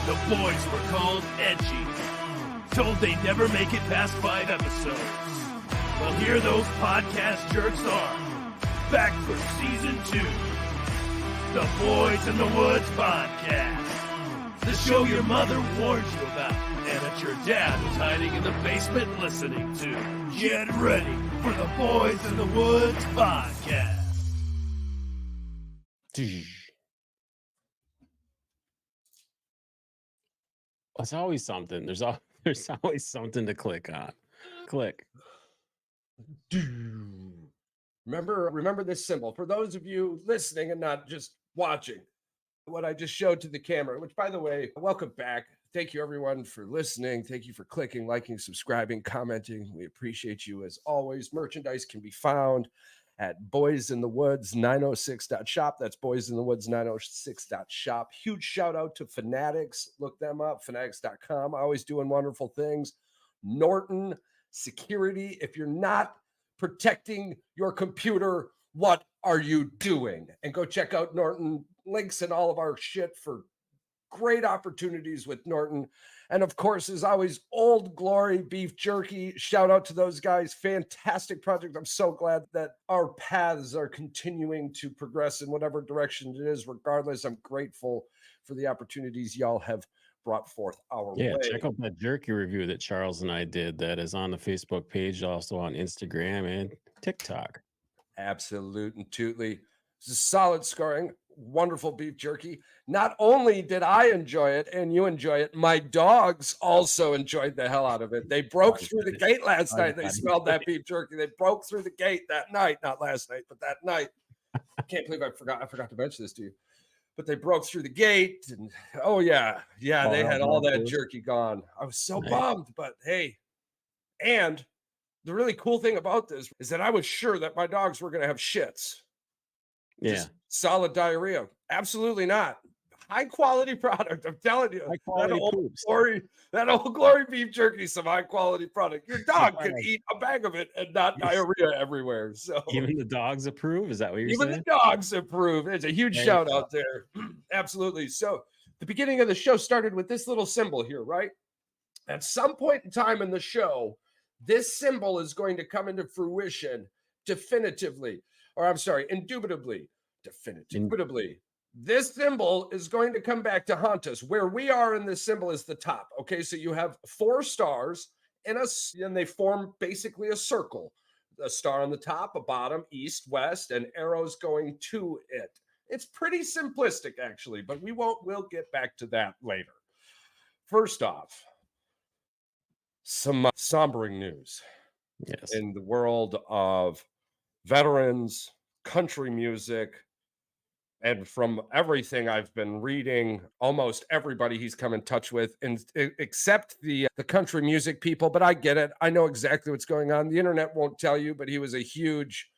The boys were called edgy, told they'd never make it past 5 episodes. Well, here those podcast jerks are, back for season 2. The Boys in the Woods podcast. The show your mother warned you about, and that your dad was hiding in the basement listening to. Get ready for the Boys in the Woods podcast. It's always something. There's always something to click on. Click. Remember this symbol. For those of you listening and not just watching, what I just showed to the camera, which, by the way, welcome back. Thank you, everyone, for listening. Thank you for clicking, liking, subscribing, commenting. We appreciate you as always. Merchandise can be found at boysinthewoods906.shop. That's boysinthewoods906.shop. Huge shout out to Fanatics. Look them up, fanatics.com. Always doing wonderful things. Norton Security. If you're not protecting your computer, what are you doing? And go check out Norton. Links in all of our shit for great opportunities with Norton. And of course, as always, Old Glory Beef Jerky. Shout out to those guys. Fantastic project. I'm so glad that our paths are continuing to progress in whatever direction it is. Regardless, I'm grateful for the opportunities y'all have brought forth our way. Check out that jerky review that Charles and I did. That is on the Facebook page, also on Instagram and TikTok. Absolute and tootly. This is solid scoring. Wonderful beef jerky. Not only did I enjoy it and you enjoy it, my dogs also enjoyed the hell out of it. They broke through the gate last night. They smelled that beef jerky. They broke through the gate that night. Not last night, but that night. I can't believe I forgot to mention this to you. But they broke through the gate. And they had all that jerky gone. I was so bummed, but hey. And the really cool thing about this is that I was sure that my dogs were going to have shits. Just solid diarrhea. Absolutely not. High quality product. I'm telling you. That old glory beef jerky, some high quality product. Your dog can eat a bag of it and not diarrhea everywhere. So even the dogs approve. Is that what you're saying? Even the dogs approve. It's a huge shout out there. Absolutely. So the beginning of the show started with this little symbol here, right? At some point in time in the show, this symbol is going to come into fruition indubitably. This symbol is going to come back to haunt us. Where we are in this symbol is the top. Okay, so you have 4 stars and they form basically a circle. A star on the top, a bottom, east, west, and arrows going to it. It's pretty simplistic, actually, but we'll get back to that later. First off, some sombering news in the world of veterans, country music, and from everything I've been reading, almost everybody he's come in touch with, except the country music people. But I get it. I know exactly what's going on. The internet won't tell you, but he was a huge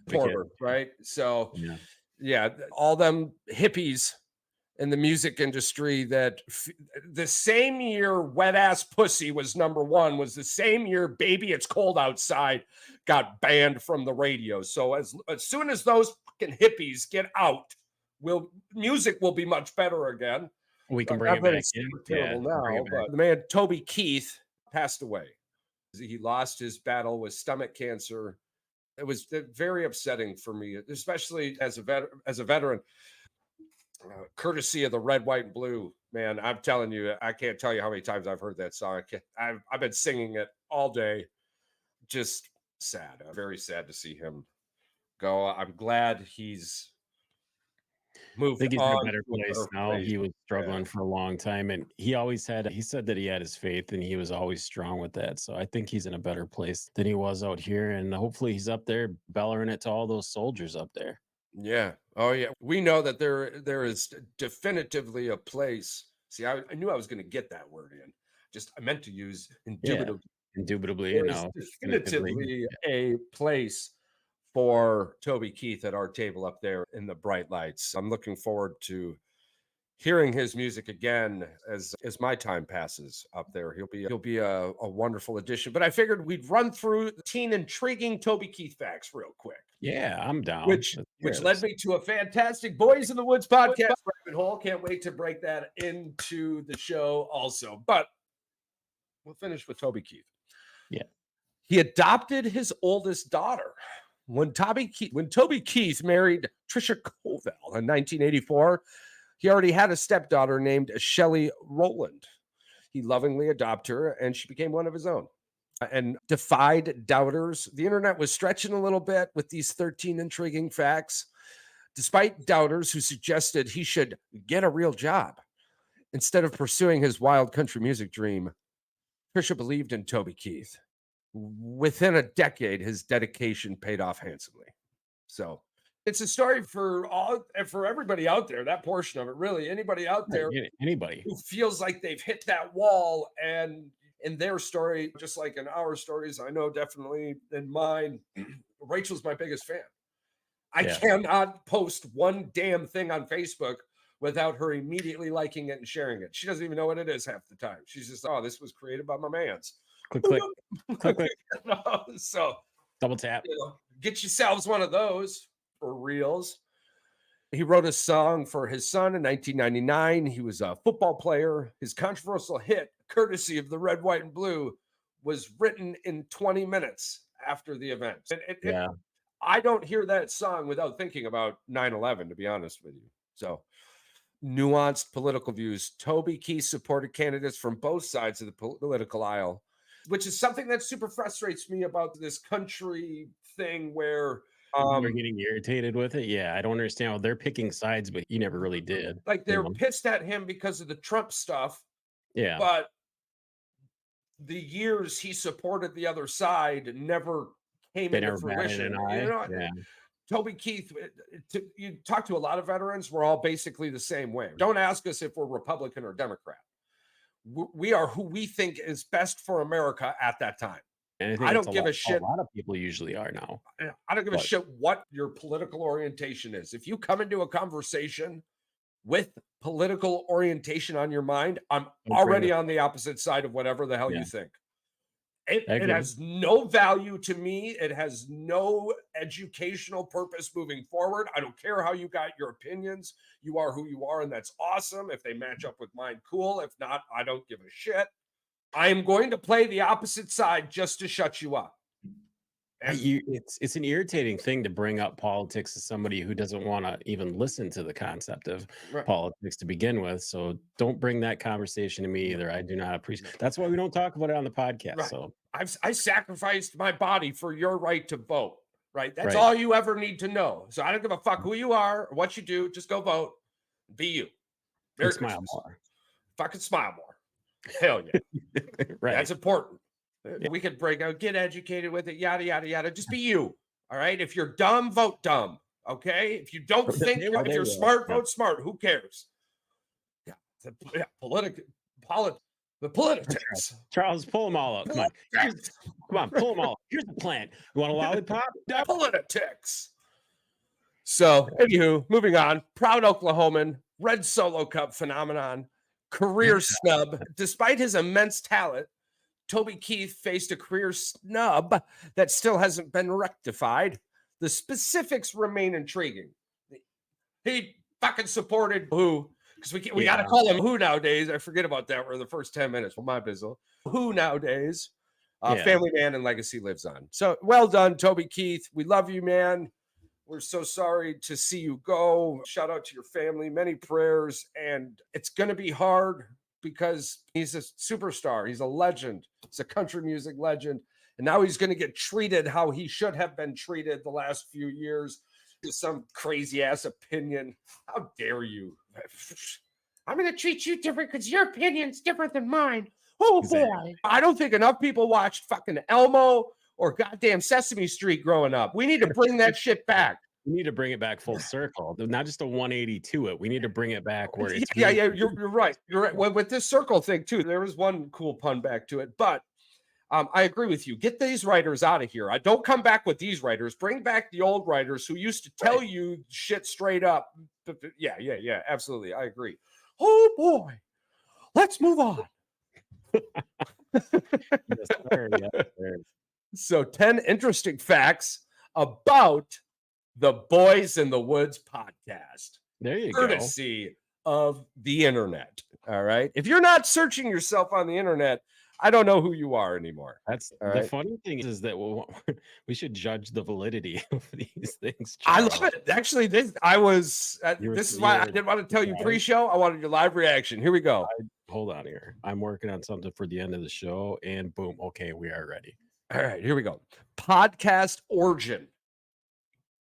supporter, right? So, all them hippies in the music industry that the same year Wet Ass Pussy was number 1 was the same year Baby It's Cold Outside got banned from the radio. So as soon as those fucking hippies get out, music will be much better again. We can bring it back in. But the man Toby Keith passed away. He lost his battle with stomach cancer. It was very upsetting for me, especially as a veteran. Courtesy of the red, white, and blue, man. I'm telling you, I can't tell you how many times I've heard that song. I've been singing it all day. Just sad. Very sad to see him go. I'm glad he's moved. I think he's in a better place now. He was struggling for a long time, and he said that he had his faith and he was always strong with that. So I think he's in a better place than he was out here, and hopefully he's up there bellowing it to all those soldiers up there. Yeah. Oh yeah. We know that there is definitively a place. See, I knew I was going to get that word in. I meant to use indubitably. Indubitably, definitively a place for Toby Keith at our table up there in the bright lights. I'm looking forward to hearing his music again as my time passes up there. He'll be a wonderful addition. But I figured we'd run through the intriguing Toby Keith facts real quick. Yeah, I'm down. Which led me to a fantastic Boys in the Woods podcast rabbit hole. Can't wait to break that into the show also. But we'll finish with Toby Keith. Yeah. He adopted his oldest daughter. When Toby Keith married Trisha Colville in 1984, he already had a stepdaughter named Shelley Rowland. He lovingly adopted her, and she became one of his own and defied doubters. The internet was stretching a little bit with these 13 intriguing facts, despite doubters who suggested he should get a real job instead of pursuing his wild country music dream. Trisha believed in Toby Keith. Within a decade, his dedication paid off handsomely. So it's a story for everybody out there, that portion of it, really. Anybody out there who feels like they've hit that wall, and in their story, just like in our stories, I know definitely in mine, Rachel's my biggest fan. I cannot post one damn thing on Facebook without her immediately liking it and sharing it. She doesn't even know what it is half the time. She's just, oh, this was created by my mans. Click. So double tap. Get yourselves one of those for reals. He wrote a song for his son in 1999. He was a football player. His controversial hit, courtesy of the Red, White, and Blue, was written in 20 minutes after the event. I don't hear that song without thinking about 9/11, to be honest with you. So nuanced political views. Toby Keith supported candidates from both sides of the political aisle, which is something that super frustrates me about this country thing where they're getting irritated with it. Yeah, I don't understand how they're picking sides, but he never really did. Like they're pissed at him because of the Trump stuff. Yeah. But the years he supported the other side never came into fruition. Toby Keith, you talk to a lot of veterans, we're all basically the same way. Don't ask us if we're Republican or Democrat. We are who we think is best for America at that time. And I don't give a shit. A lot of people usually are now. I don't give a shit what your political orientation is. If you come into a conversation with political orientation on your mind, I'm already on the opposite side of whatever the hell you think. It has no value to me. It has no educational purpose moving forward. I don't care how you got your opinions. You are who you are, and that's awesome. If they match up with mine, cool. If not, I don't give a shit. I am going to play the opposite side just to shut you up. And it's an irritating thing to bring up politics to somebody who doesn't want to even listen to the concept of politics to begin with. So don't bring that conversation to me either. I do not appreciate. That's why we don't talk about it on the podcast. Right. So I sacrificed my body for your right to vote. Right. That's all you ever need to know. So I don't give a fuck who you are or what you do. Just go vote. Be you. Smile more. Fucking smile more. Hell yeah. Right. That's important. We could break out, get educated with it, yada, yada, yada. Just be you. All right. If you're dumb, vote dumb. Okay. If you don't think, if you're smart, vote smart. Who cares? Yeah. The politics. Charles, pull them all up. Come on, pull them all up. Here's the plan. You want a lollipop? Politics. So, anywho, moving on. Proud Oklahoman, Red Solo Cup phenomenon, career snub. Despite his immense talent, Toby Keith faced a career snub that still hasn't been rectified. The specifics remain intriguing. He fucking supported who? Because we got to call him who nowadays. I forget about that. We're in the first 10 minutes. Well, my bizzle. Who nowadays? Family man and legacy lives on. So well done, Toby Keith. We love you, man. We're so sorry to see you go. Shout out to your family. Many prayers. And it's going to be hard because he's a superstar. He's a legend. He's a country music legend. And now he's going to get treated how he should have been treated the last few years. Some crazy ass opinion. How dare you? I'm going to treat you different because your opinion's different than mine. Oh, boy. I don't think enough people watched fucking Elmo or goddamn Sesame Street growing up. We need to bring that shit back. We need to bring it back full circle, not just a 180 to it. We need to bring it back where it's You're right. You're right. Well, with this circle thing too, there was one cool pun back to it, but I agree with you. Get these writers out of here. I don't come back with these writers. Bring back the old writers who used to tell you shit straight up. Yeah, absolutely. I agree. Oh boy, let's move on. Yes, sir. So 10 interesting facts about the Boys in the Woods podcast. There you courtesy of the internet. All right. If you're not searching yourself on the internet, I don't know who you are anymore. That's all the right? funny thing is that we should judge the validity of these things. I Charles. love it. Actually, this is why I didn't want to tell you pre-show. I wanted your live reaction. Here we go. Hold on here. I'm working on something for the end of the show, and boom. Okay, we are ready. All right, here we go. Podcast origin.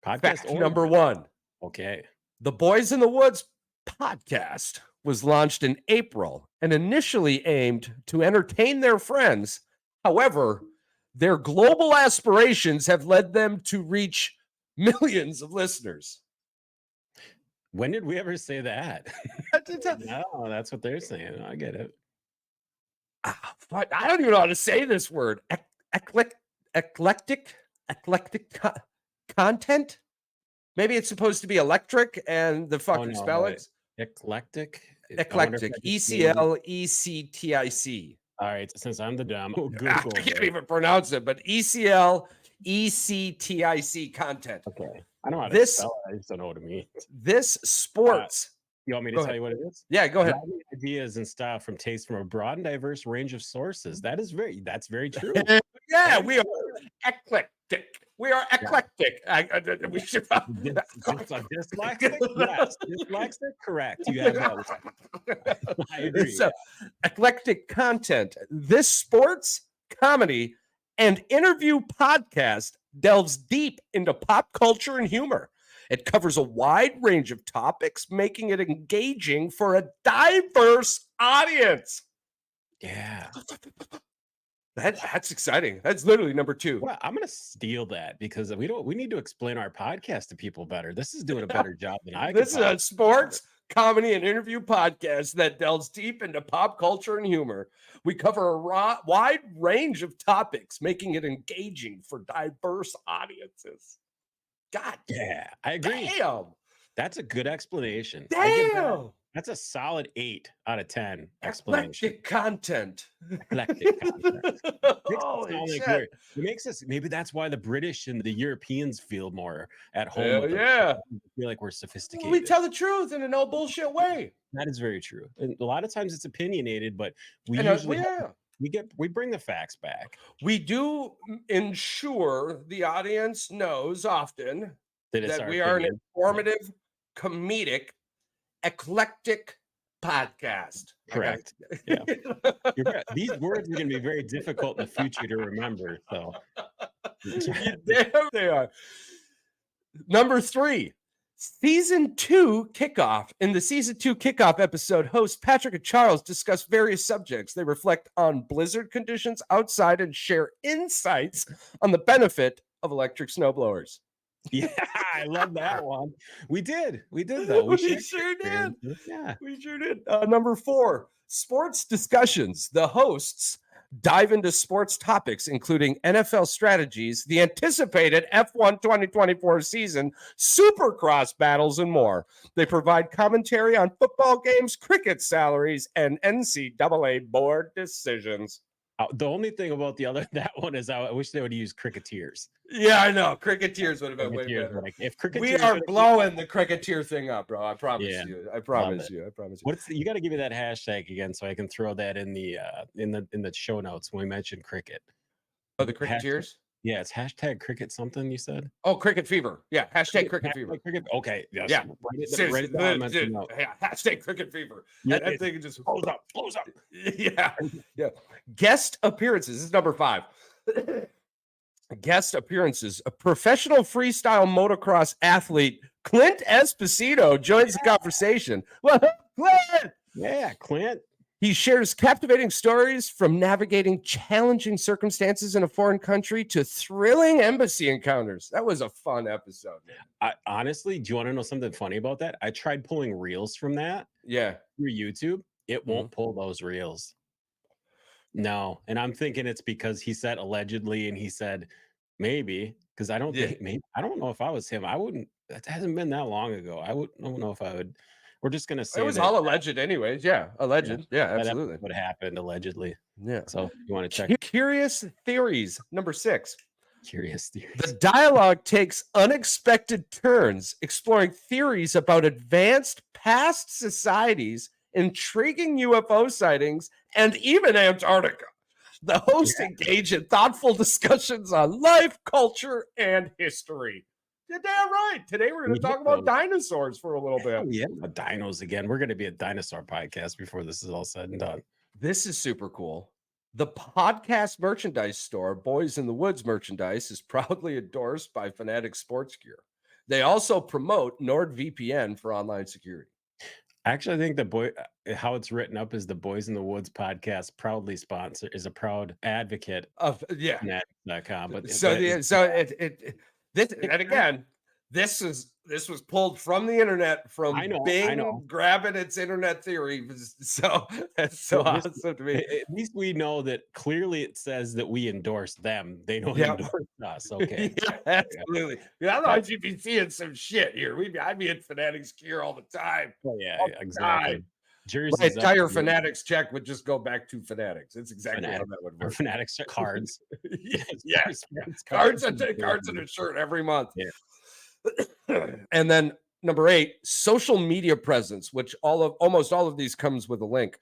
Podcast origin. Number 1. Okay. The Boys in the Woods podcast was launched in April and initially aimed to entertain their friends. However, their global aspirations have led them to reach millions of listeners. When did we ever say that? No, that's what they're saying. I get it. I don't even know how to say this word. Eclectic content. Maybe it's supposed to be electric and the fucking spellings. Eclectic. ECLECTIC. All right, since I'm the dumb, I can't even pronounce it, but ECLECTIC content. Okay, I know how to spell it. I just don't know what it means. This sports. You want me to tell you what it is? Yeah, go ahead. Ideas and style from taste from a broad and diverse range of sources. That's very true. Yeah, we are eclectic. We are eclectic. We should dyslexic. Yes, dyslexic. Correct. You have that. I agree. So, eclectic content. This sports, comedy, and interview podcast delves deep into pop culture and humor. It covers a wide range of topics, making it engaging for a diverse audience. Yeah. That's exciting. That's literally number 2. Well, I'm going to steal that because we need to explain our podcast to people better. This is doing a better job than I can. This is a sports, comedy, and interview podcast that delves deep into pop culture and humor. We cover a wide range of topics, making it engaging for diverse audiences. God. Yeah, I agree. Damn. That's a good explanation. Damn. That's a solid 8 out of 10 explanation. Eclectic content. Eclectic content. Holy shit. It makes us, maybe that's why the British and the Europeans feel more at home. Hell yeah. Feel like we're sophisticated. We tell the truth in a no bullshit way. That is very true. And a lot of times it's opinionated, but we bring the facts back. We do ensure the audience knows often that we are an informative, comedic, eclectic podcast. Correct. Yeah. These words are going to be very difficult in the future to remember. So damn, they are. Number 3, season 2 kickoff. In the season 2 kickoff episode, hosts Patrick and Charles discuss various subjects. They reflect on blizzard conditions outside and share insights on the benefit of electric snowblowers. Yeah, I love that one. We did though. We sure did. Yeah, we sure did. Number 4, sports discussions. The hosts dive into sports topics, including NFL strategies, the anticipated F1 2024 season, Supercross battles, and more. They provide commentary on football games, cricket salaries, and NCAA board decisions. The only thing about that one is I wish they would use cricketers. Yeah, I know. Cricketers would have been way better. We are blowing the cricketer thing up, bro. I promise you. I promise you. You got to give me that hashtag again so I can throw that in the show notes when we mentioned cricket. Oh, the cricketers? Yeah, it's hashtag cricket something you said. Oh, cricket fever. Yeah, hashtag cricket fever. Okay. Yes. Yeah. Hashtag cricket fever. Yeah, that thing just blows up. Yeah. Guest appearances. This is number 5. Guest appearances. A professional freestyle motocross athlete, Clint Esposito, joins the conversation. Well, Clint! Yeah, Clint. He shares captivating stories from navigating challenging circumstances in a foreign country to thrilling embassy encounters. That was a fun episode, man. Honestly, do you want to know something funny about that? I tried pulling reels from that. Yeah. Through YouTube. It won't pull those reels. No. And I'm thinking it's because he said allegedly and he said maybe, because I don't think I don't know if I was him. I wouldn't. That hasn't been that long ago. I don't know if I would. We're just gonna say it was all alleged, anyways. Yeah, alleged. Yeah, absolutely. What happened allegedly? Yeah. So you want to check? Curious theories. Number 6. Curious theories. The dialogue takes unexpected turns, exploring theories about advanced past societies, intriguing UFO sightings, and even Antarctica. The hosts engage in thoughtful discussions on life, culture, and history. You're damn right. Today we're going to talk about dinosaurs for a little bit. Yeah, dinos again. We're going to be a dinosaur podcast before this is all said and done. This is super cool. The podcast merchandise store, Boys in the Woods Merchandise, is proudly endorsed by Fanatic Sports Gear. They also promote NordVPN for online security. Actually, I think how it's written up is the Boys in the Woods podcast proudly is a proud advocate of Fanatic.com. But this was pulled from the internet from Bing grabbing its internet theory. So that's so awesome to me. At least we know that clearly it says that we endorse them. They don't endorse us. Okay. Yeah, absolutely. Yeah, otherwise you'd be seeing some shit here. I'd be in Fanatics gear all the time. Oh, yeah, exactly. My entire Fanatics check would just go back to Fanatics. It's exactly how that would work. Fanatics cards. Yes. Cards and a shirt every month. Yeah. And then number 8, social media presence, which almost all of these comes with a link.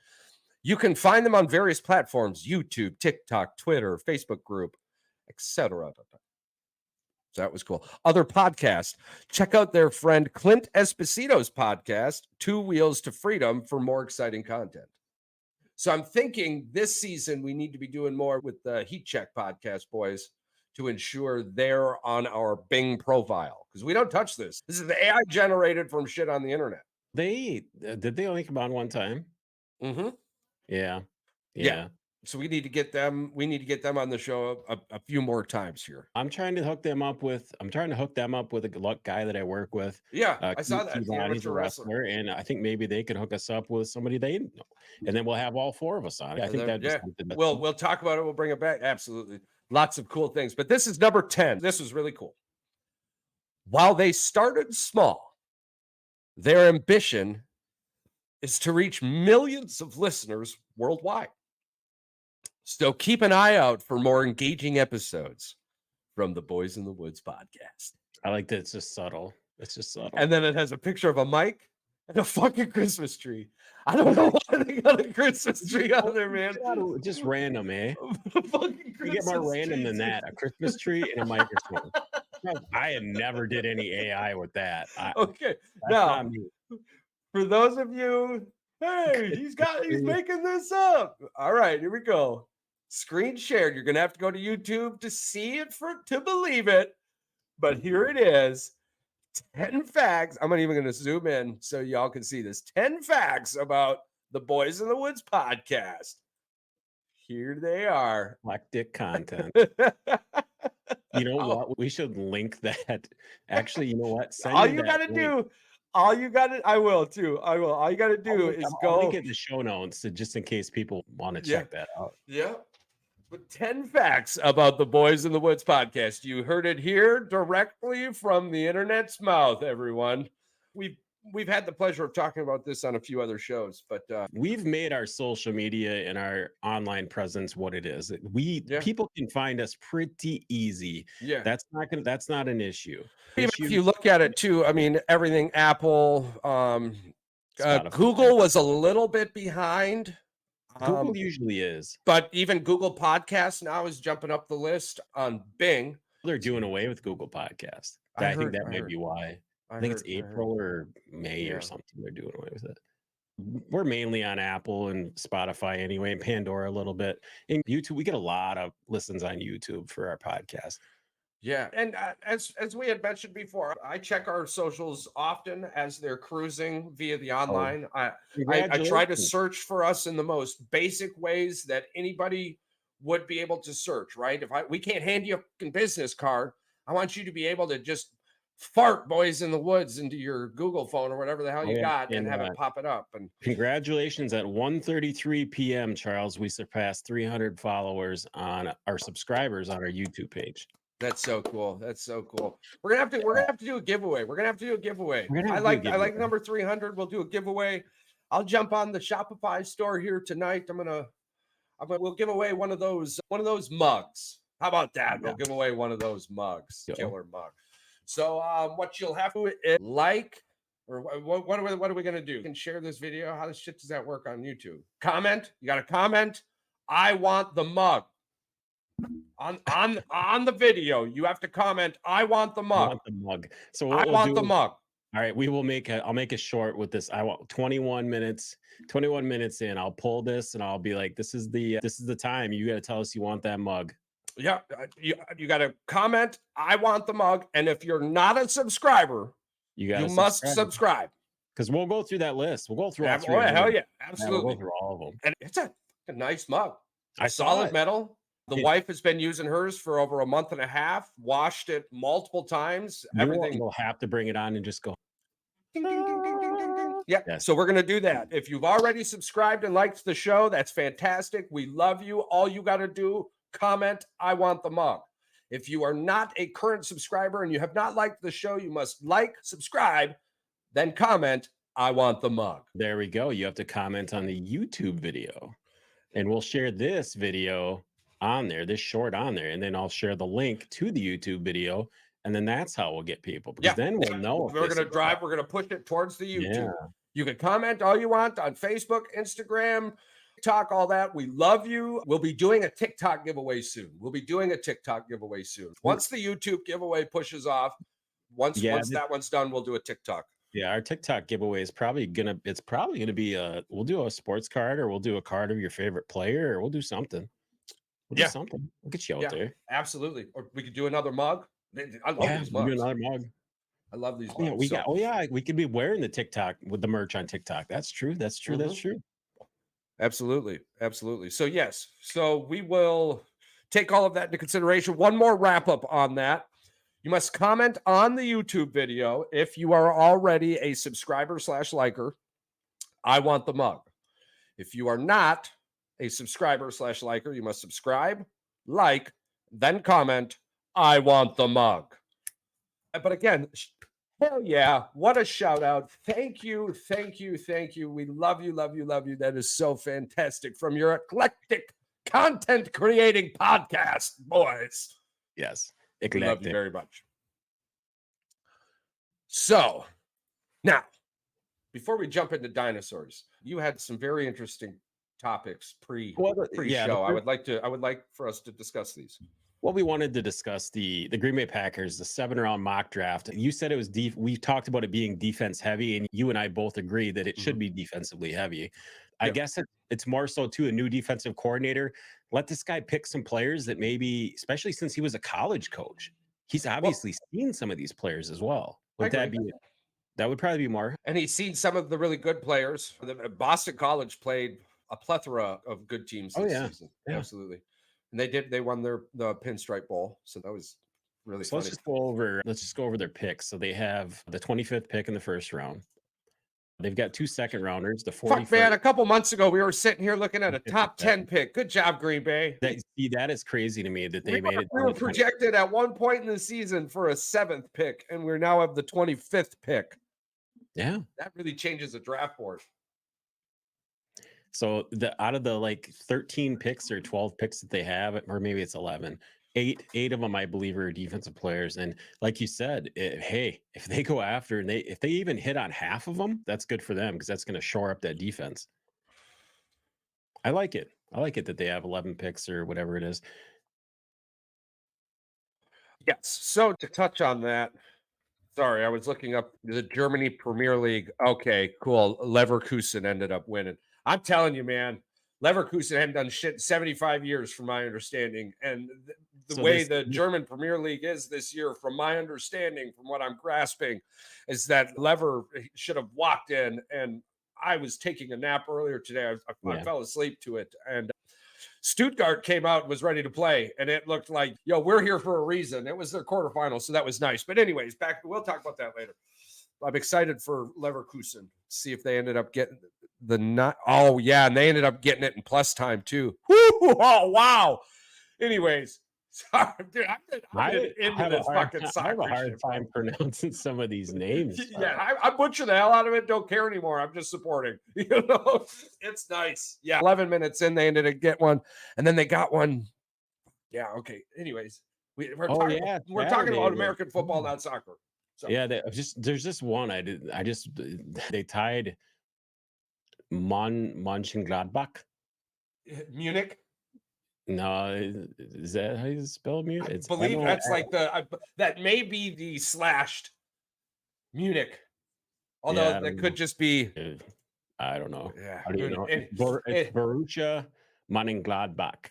You can find them on various platforms: YouTube, TikTok, Twitter, Facebook group, etc. So that was cool. Other podcasts. Check out their friend Clint Esposito's podcast, Two Wheels to Freedom, for more exciting content. So I'm thinking this season we need to be doing more with the Heat Check podcast, boys, to ensure they're on our Bing profile, because we don't touch this. This is the AI generated from shit on the internet. Did they only come on one time? Mm-hmm. Yeah. So we need to get them. We need to get them on the show a few more times here. I'm trying to hook them up with a guy that I work with. Yeah, I saw that. He's a wrestler, and I think maybe they could hook us up with somebody they know, and then we'll have all 4 of us on. I think we'll talk about it. We'll bring it back. Absolutely. Lots of cool things. But this is number 10. This was really cool. While they started small, their ambition is to reach millions of listeners worldwide. So keep an eye out for more engaging episodes from the Boys in the Woods podcast. I like that. It's just subtle. And then it has a picture of a mic and a fucking Christmas tree. I don't know why they got a Christmas tree on there, man. Just random, eh? You get more random than that. A Christmas tree and a microphone. I never did any AI with that. Okay. Now, for those of you, hey, he's making this up. All right, here we go. Screen shared. You're gonna have to go to YouTube to see it to believe it. But here it is. 10 facts. I'm not even going to zoom in so y'all can see this. 10 facts about the Boys in the Woods podcast. Here they are. Eclectic content. You know what? We should link that. Actually, you know what? All you got to do. All you got to. I will too. I will. All you got to do is go. Link it in the show notes just in case people want to check that out. Yeah. But 10 facts about the Boys in the Woods podcast. You heard it here directly from the internet's mouth, everyone. We've had the pleasure of talking about this on a few other shows, but we've made our social media and our online presence what it is. People can find us pretty easy. Yeah, that's not an issue. Even if you look at it too, I mean, everything Apple, Google was a little bit behind. Google usually is. But even Google Podcasts now is jumping up the list on Bing. They're doing away with Google Podcasts. I think that might be why. I think it's April or May or something. They're doing away with it. We're mainly on Apple and Spotify anyway, and Pandora a little bit. And YouTube, we get a lot of listens on YouTube for our podcast. Yeah, and as we had mentioned before, I check our socials often as they're cruising via the online. I try to search for us in the most basic ways that anybody would be able to search. Right? We can't hand you a business card, I want you to be able to just fart Boys in the Woods into your Google phone or whatever the hell you got and have it pop it up. And congratulations, at 1:33 p.m., Charles, we surpassed 300 followers on our subscribers on our YouTube page. That's so cool. That's so cool. We're gonna have to do a giveaway. I like number 300. We'll do a giveaway. I'll jump on the Shopify store here tonight. We'll give away one of those mugs. How about that? We'll give away one of those mugs, killer mug. So what you'll have to is like, or what are we going to do? You can share this video. How the shit does that work on YouTube? Comment. You got to comment. I want the mug. On the video, you have to comment. I want the mug. I want the mug. So I want the mug. All right, we will I'll make a short with this. I want 21 minutes. 21 minutes in, I'll pull this and I'll be like, this is the time. You got to tell us you want that mug. Yeah, you got to comment. I want the mug, and if you're not a subscriber, you must subscribe. Because we'll go through that list. We'll go through all three. Oh, hell yeah, absolutely. We'll go through all of them. And it's a nice mug. I solid metal. The wife has been using hers for over a month and a half. Washed it multiple times. Everything. We'll have to bring it on and just go. Ding, ding, ding, ding, ding, ding, ding. Yeah. Yes. So we're going to do that. If you've already subscribed and liked the show, that's fantastic. We love you. All you got to do, comment, I want the mug. If you are not a current subscriber and you have not liked the show, you must like, subscribe, then comment, I want the mug. There we go. You have to comment on the YouTube video. And we'll share this video on there, this short on there. And then I'll share the link to the YouTube video. And then that's how we'll get people. Because then we'll know. We're going to push it towards the YouTube. Yeah. You can comment all you want on Facebook, Instagram, TikTok, all that. We love you. We'll be doing a TikTok giveaway soon. Once the YouTube giveaway pushes off, once that one's done, we'll do a TikTok. Yeah, our TikTok giveaway is probably gonna be we'll do a sports card, or we'll do a card of your favorite player, or we'll do something. We'll get you out there. Absolutely. Or we could do another mug. I love these mugs. Do another mug. I love these mugs. We could be wearing the TikTok with the merch on TikTok. That's true. That's true. That's true. Absolutely. So yes. So we will take all of that into consideration. One more wrap up on that. You must comment on the YouTube video if you are already a subscriber / liker. I want the mug. If you are not a subscriber / liker, you must subscribe, like, then comment, I want the mug. But again, hell yeah, what a shout out. Thank you. We love you. That is so fantastic from your eclectic content creating podcast, boys. Yes. We love you very much. So now, before we jump into dinosaurs, you had some very interesting topics pre-show. I would like for us to discuss these. Well, we wanted to discuss the Green Bay Packers, the 7-round mock draft. You said it was we talked about it being defense heavy, and you and I both agree that it should be defensively heavy. I guess it's more so to a new defensive coordinator. Let this guy pick some players that maybe, especially since he was a college coach, he's obviously seen some of these players as well. That would probably be more. And he's seen some of the really good players. Boston College played a plethora of good teams this season. Yeah. Absolutely. And they won the Pinstripe Bowl. So that was really funny. Let's just go over their picks. So they have the 25th pick in the first round. They've got 2 second rounders. The 41st. Fuck, man, a couple months ago we were sitting here looking at a top 10 pick. Good job, Green Bay. That is crazy to me that they made it. We were projected at one point in the season for a 7th pick, and we now have the 25th pick. Yeah, that really changes the draft board. So out of the 13 picks or 12 picks that they have, or maybe it's 11, eight of them I believe are defensive players. And like you said, if they go after and if they even hit on half of them, that's good for them because that's going to shore up that defense. I like it that they have 11 picks or whatever it is. Yes. So to touch on that. Sorry, I was looking up the Germany Premier League. Okay, cool. Leverkusen ended up winning. I'm telling you, man, Leverkusen hadn't done shit in 75 years, from my understanding. And the way the German Premier League is this year, from my understanding, from what I'm grasping, is that Lever should have walked in. And I was taking a nap earlier today. I fell asleep to it. And Stuttgart came out and was ready to play, and it looked like, we're here for a reason. It was their quarterfinals, so that was nice. But anyways, we'll talk about that later. I'm excited for Leverkusen. See if they ended up getting and they ended up getting it in plus time too. Woo! Oh, wow. Anyways, sorry, dude, I have a hard time pronouncing some of these names. Yeah, I butcher the hell out of it. Don't care anymore. I'm just supporting. It's nice. Yeah, 11 minutes in, they ended up getting one, and then they got one. Yeah. Okay. Anyways, we're Oh talking. yeah, We're talking Saturday. about American football, not soccer. So Yeah, there's just one. They tied Mönchengladbach. Munich. No, is that how you spell Munich? I It's believe that's like that may be the slashed Munich. Although I that don't could know. just be I don't know. yeah. How do you know? It's Eh, Borussia Mönchengladbach.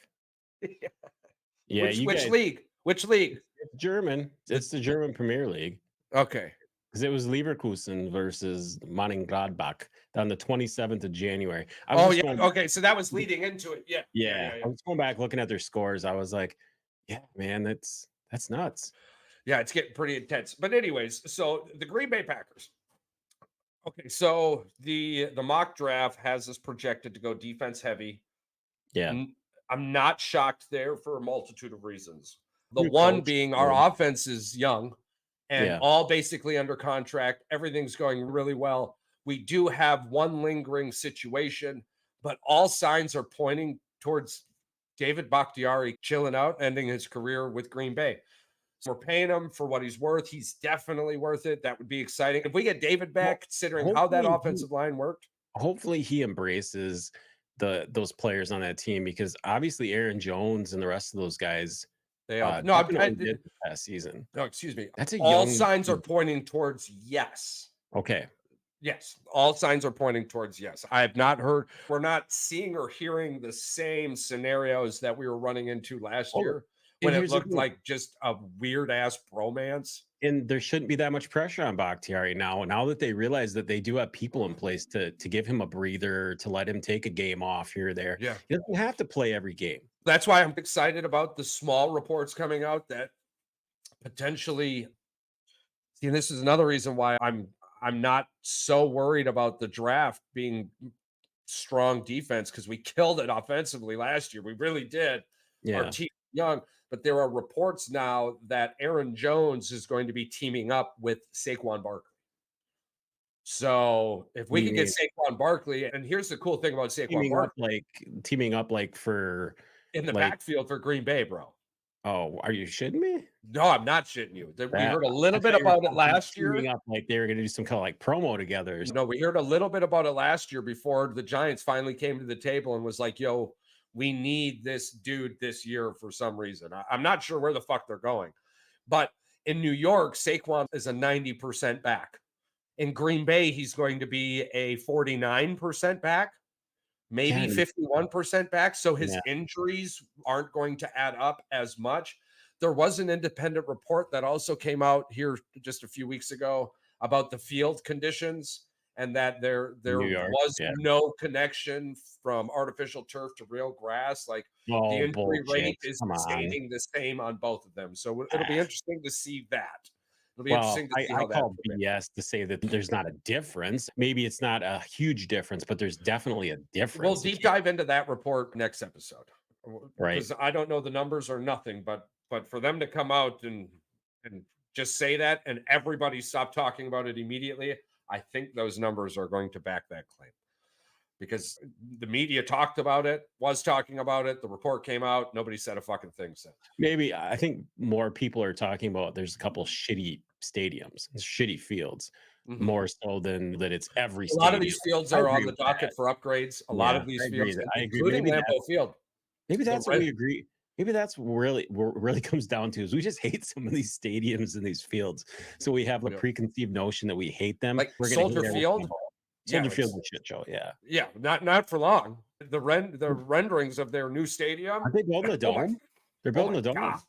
Yeah, you which guys. league? Which league? It's German. It's the German Premier League. Okay. Because it was Leverkusen versus Mönchengladbach on the 27th of January. Oh yeah. Okay. So that was leading into it. Yeah. Yeah, I was going back looking at their scores. I was like, yeah, man, that's nuts. Yeah, it's getting pretty intense. But anyways, so the Green Bay Packers. Okay, so the mock draft has us projected to go defense heavy. Yeah. I'm not shocked there for a multitude of reasons. The New one coach. being our offense is young and Yeah. all basically under contract. Everything's going really well. We do have one lingering situation, but all signs are pointing towards David Bakhtiari chilling out, ending his career with Green Bay. So we're paying him for what he's worth. He's definitely worth it. That would be exciting. If we get David back, considering how that offensive line worked. Hopefully he embraces those players on that team, because obviously Aaron Jones and the rest of those guys, They are did this past season. No, excuse me. That's all signs are pointing towards yes. Okay. Yes, all signs are pointing towards yes. I have not heard. We're not seeing or hearing the same scenarios that we were running into last year when it looked like just a weird ass bromance. And there shouldn't be that much pressure on Bakhtiari now that they realize that they do have people in place to give him a breather, to let him take a game off here or there. Yeah. He doesn't have to play every game. That's why I'm excited about the small reports coming out that potentially, see, and this is another reason why I'm not so worried about the draft being strong defense, because we killed it offensively last year. We really did. Yeah. Our team young, but there are reports now that Aaron Jones is going to be teaming up with Saquon Barkley. So if we can get Saquon Barkley, and here's the cool thing about Saquon Barkley, teaming up for in the backfield for Green Bay, bro. Oh, are you shitting me? No, I'm not shitting you. We heard a little bit about it last year. Up like they were going to do some kind of like promo together. No, we heard a little bit about it last year before the Giants finally came to the table and was like, yo, we need this dude this year for some reason. I'm not sure where the fuck they're going. But in New York, Saquon is a 90% back. In Green Bay, he's going to be a 49% back, maybe 51% back. So his injuries aren't going to add up as much. There was an independent report that also came out here just a few weeks ago about the field conditions, and that there was no connection from artificial turf to real grass. Like the injury rate is staying the same on both of them. So it'll be interesting to see that. It'll be interesting to see how that. I call BS to say that there's not a difference. Maybe it's not a huge difference, but there's definitely a difference. We'll deep dive into that report next episode. Right. Because I don't know the numbers or nothing, but for them to come out and just say that and everybody stop talking about it immediately, I think those numbers are going to back that claim, because the media talked about it, was talking about it. The report came out. Nobody said a fucking thing since. Maybe I think more people are talking about there's a couple shitty stadiums, shitty fields, more so than that it's every stadium. A lot of these fields are on the docket for upgrades. A lot of these fields, including Lambeau Field. Maybe that's what we agree. Maybe that's really comes down to is we just hate some of these stadiums and these fields. So we have a preconceived notion that we hate them. Like Soldier Field. Soldier Field is a shit show. Yeah. Yeah. Not for long. The renderings of their new stadium. Are they building a dome? They're building a dome. God,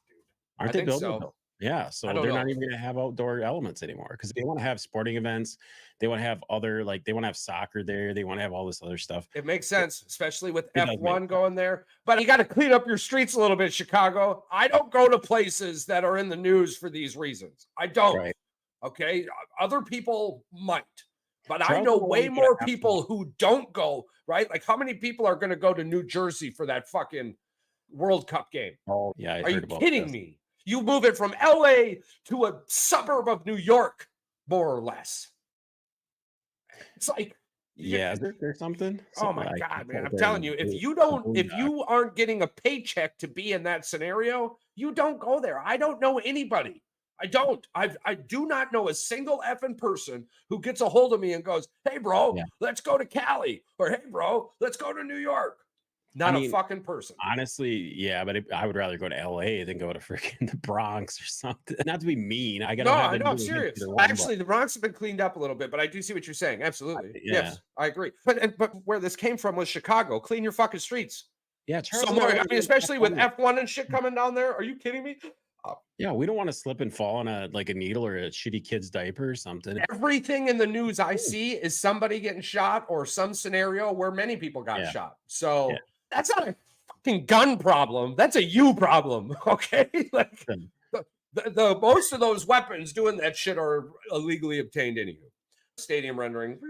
Aren't they building a dome? Yeah, so they're not even going to have outdoor elements anymore, because they want to have sporting events. They want to have other, like, they want to have soccer there. They want to have all this other stuff. It makes sense, especially with F1 going there. But you got to clean up your streets a little bit, Chicago. I don't go to places that are in the news for these reasons. I don't. Right. Okay? Other people might. But I know way more people who don't go, right? Like, how many people are going to go to New Jersey for that fucking World Cup game? Oh, yeah. Are you kidding me? You move it from LA to a suburb of New York, more or less. It's like, Yeah, is there something? Oh my I God, can't man. tell I'm there in telling you, if the you boondocks. aren't getting a paycheck to be in that scenario, you don't go there. I don't know anybody. I don't. I do not know a single effing person who gets a hold of me and goes, "Hey, bro, Yeah. let's go to Cali," or "Hey, bro, let's go to New York." I Not a mean, fucking person. honestly, yeah, but I would rather go to LA than go to freaking the Bronx or something. Not to be mean, I No, gotta have I know. I'm admitted serious. either one, but Actually, the Bronx have been cleaned up a little bit, but I do see what you're saying. Absolutely. yeah. Yes, I agree. But where this came from was Chicago. Clean your fucking streets. Yeah, So Charles and more. LA I is mean, like especially with F1. F1 and shit coming down there. Are you kidding me? Yeah, we don't wanna slip and fall on a needle or a shitty kid's diaper or something. Everything in the news I see is somebody getting shot or some scenario where many people got Yeah, shot. yeah. So that's not a fucking gun problem. That's a you problem. Okay. Like Good. the most of those weapons doing that shit are illegally obtained anywho. Stadium rendering.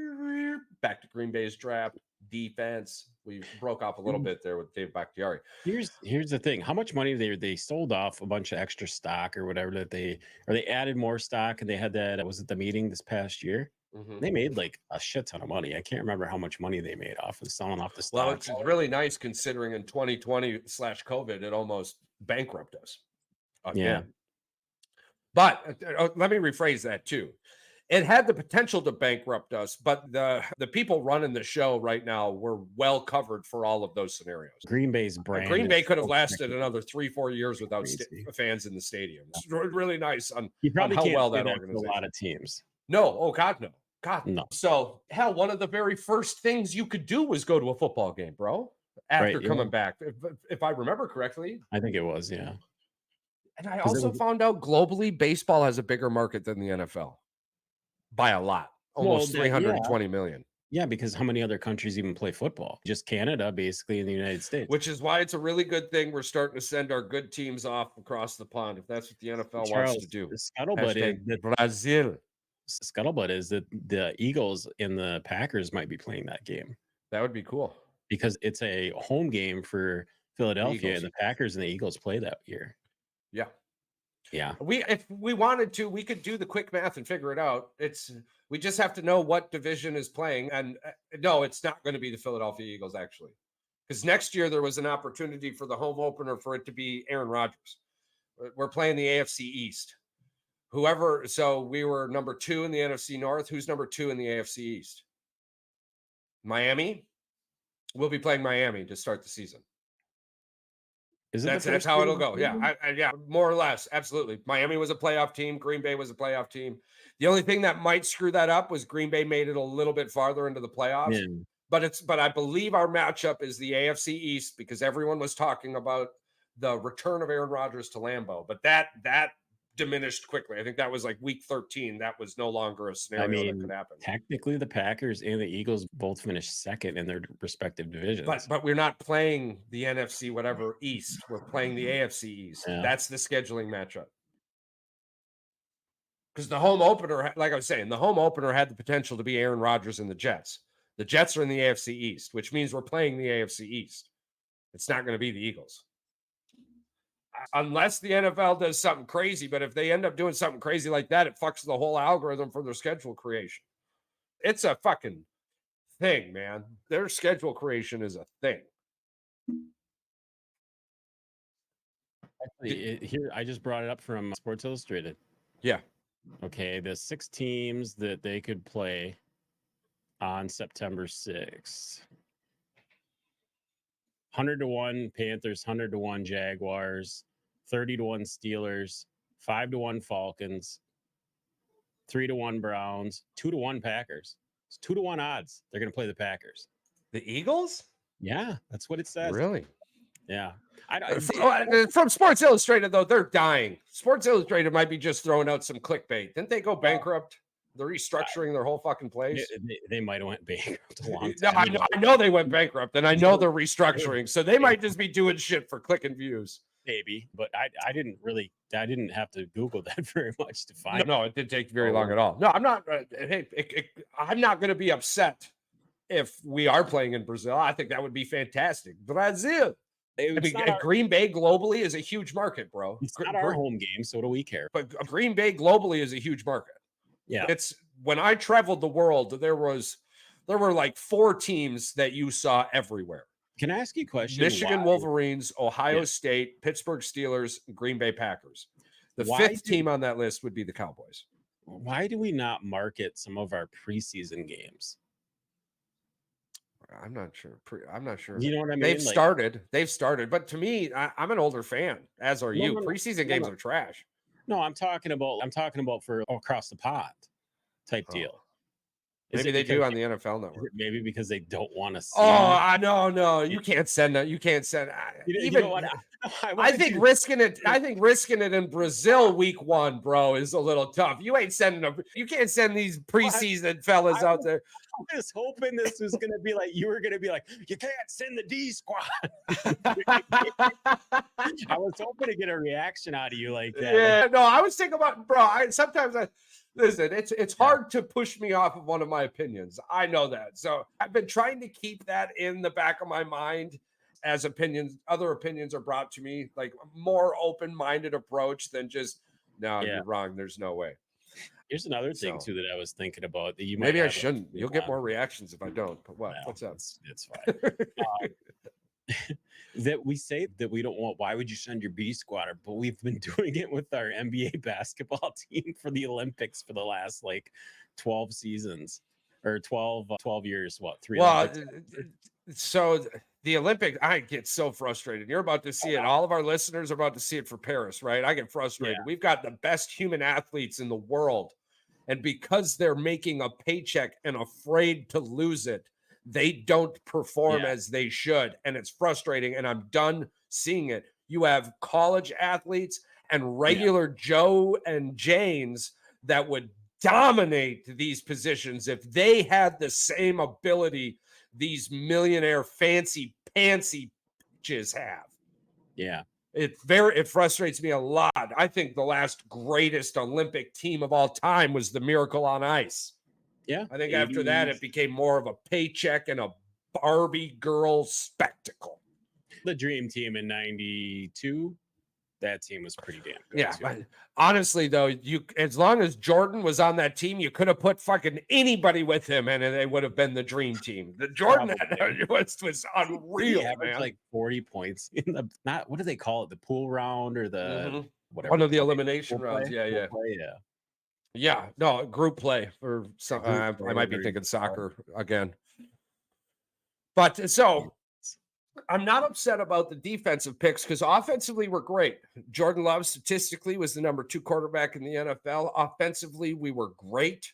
Back to Green Bay's draft defense. We broke off a little bit there with Dave Bakhtiari. Here's the thing. How much money they sold off a bunch of extra stock or whatever that they added more stock and they had that was at the meeting this past year. Mhm. They made like a shit ton of money. I can't remember how much money they made off of selling off the Well, stock. it's really nice considering in 2020/COVID, it almost bankrupted us Yeah. again. But let me rephrase that too. It had the potential to bankrupt us, but the people running the show right now were well covered for all of those scenarios. Green Bay's brand Green is Bay could have so lasted freaking another 3-4 years without crazy. fans in the stadium. It's really nice You on probably how can't well say that that for a organization. lot of teams. No, oh God, no. God. No. So hell, one of the very first things you could do was go to a football game, bro. After Right. Yeah. coming back, if I remember correctly. I think it was, yeah. And I 'Cause it also was found out globally, baseball has a bigger market than the NFL by a lot, almost that, yeah. 320 million. Yeah, because how many other countries even play football? Just Canada, basically, in the United States. Which is why it's a really good thing we're starting to send our good teams off across the pond, if that's what the NFL wants to Charles, do. the scuttlebutt is that Brazil. the Eagles and the Packers might be playing that game That would be cool. because it's a home game for Philadelphia, Eagles. and the Packers and the Eagles play that year. Yeah. Yeah. If we wanted to, we could do the quick math and figure it out. We just have to know what division is playing. And no, it's not going to be the Philadelphia Eagles, actually. Because next year there was an opportunity for the home opener for it to be Aaron Rodgers. We're playing the AFC East. So we were number 2 in the NFC North. Who's number 2 in the AFC East? Miami. We'll be playing Miami to start the season. That's how it'll go. Yeah, yeah, more or less, absolutely. Miami was a playoff team. Green Bay was a playoff team. The only thing that might screw that up was Green Bay made it a little bit farther into the playoffs. Yeah. But I believe our matchup is the AFC East because everyone was talking about the return of Aaron Rodgers to Lambeau. But that diminished quickly. I think that was like week 13. That was no longer a scenario that could happen. Technically, the Packers and the Eagles both finished second in their respective divisions. But we're not playing the NFC whatever East. We're playing the AFC East. Yeah. That's the scheduling matchup. Because the home opener, like I was saying, the home opener had the potential to be Aaron Rodgers and the Jets. The Jets are in the AFC East, which means we're playing the AFC East. It's not going to be the Eagles. Unless the NFL does something crazy, but if they end up doing something crazy like that, it fucks the whole algorithm for their schedule creation. It's a fucking thing, man. Their schedule creation is a thing. Actually, here, I just brought it up from Sports Illustrated. Yeah. Okay, the 6 teams that they could play on September 6th. 100-1 Panthers, 100-1 Jaguars, 30-1 Steelers, 5-1 Falcons, 3-1 Browns, 2-1 Packers. It's 2-1 odds. They're going to play the Packers. The Eagles? Yeah, that's what it says. Really? Yeah. From Sports Illustrated, though, they're dying. Sports Illustrated might be just throwing out some clickbait. Didn't they go bankrupt? They're restructuring their whole fucking place. They might have went bankrupt a long time. I know they went bankrupt, and I know they're restructuring. So they might just be doing shit for click and views. Maybe, but I didn't have to Google that very much to find. No, it didn't take very long at all. No, I'm not. I'm not going to be upset if we are playing in Brazil. I think that would be fantastic. Brazil. Green Bay globally is a huge market, bro. It's not our home game, so do we care? But Green Bay globally is a huge market. Yeah. It's when I traveled the world, there was there were like 4 teams that you saw everywhere. Can I ask you a question? Michigan Wolverines, Ohio Yeah. State, Pittsburgh Steelers, Green Bay Packers. The Why 5th team on that list would be the Cowboys. Why do we not market some of our preseason games? I'm not sure. I'm not sure. You know what I mean? They've started. But to me, I'm an older fan, as are you. Preseason games are trash. No, I'm talking about for across the pond type deal. Maybe they do on the NFL Network. Maybe because they don't want to see. I no. You can't send that. You can't send. You know what? I think risking it. I think risking it in Brazil week 1, bro, is a little tough. You ain't sending them. You can't send these preseason fellas out there. I was hoping this was gonna be like you were gonna be like, you can't send the D squad. I was hoping to get a reaction out of you like that. Yeah, no, I was thinking about, bro. Listen, it's hard to push me off of one of my opinions. I know that. So I've been trying to keep that in the back of my mind as other opinions are brought to me, like a more open-minded approach than just, no, you're wrong. There's no way. Here's another thing too that I was thinking about that you maybe I shouldn't. You'll get more reactions if I don't. But what? What's up? It's fine. That we say that we don't want. Why would you send your B squatter? But we've been doing it with our NBA basketball team for the Olympics for the last like 12 seasons or 12 years. What, 3? Well, so the Olympics, I get so frustrated. You're about to see it. All of our listeners are about to see it for Paris, right? I get frustrated. We've got the best human athletes in the world. And because they're making a paycheck and afraid to lose it, they don't perform as they should. And it's frustrating. And I'm done seeing it. You have college athletes and regular Joe and Janes that would dominate these positions if they had the same ability these millionaire fancy pantsy bitches have. Yeah. It frustrates me a lot. I think the last greatest Olympic team of all time was the Miracle on Ice. Yeah. I think after that, it became more of a paycheck and a Barbie girl spectacle. The Dream Team in '92, that team was pretty damn good. Yeah, but honestly, though, as long as Jordan was on that team, you could have put fucking anybody with him, and they would have been the Dream Team. The Jordan was unreal, man. Like 40 points in the what do they call it? The pool round or the whatever? One of the elimination rounds. Yeah. No, group play for some. I might be thinking soccer again. But so I'm not upset about the defensive picks because offensively we're great. Jordan Love statistically was the number 2 quarterback in the NFL. Offensively, we were great.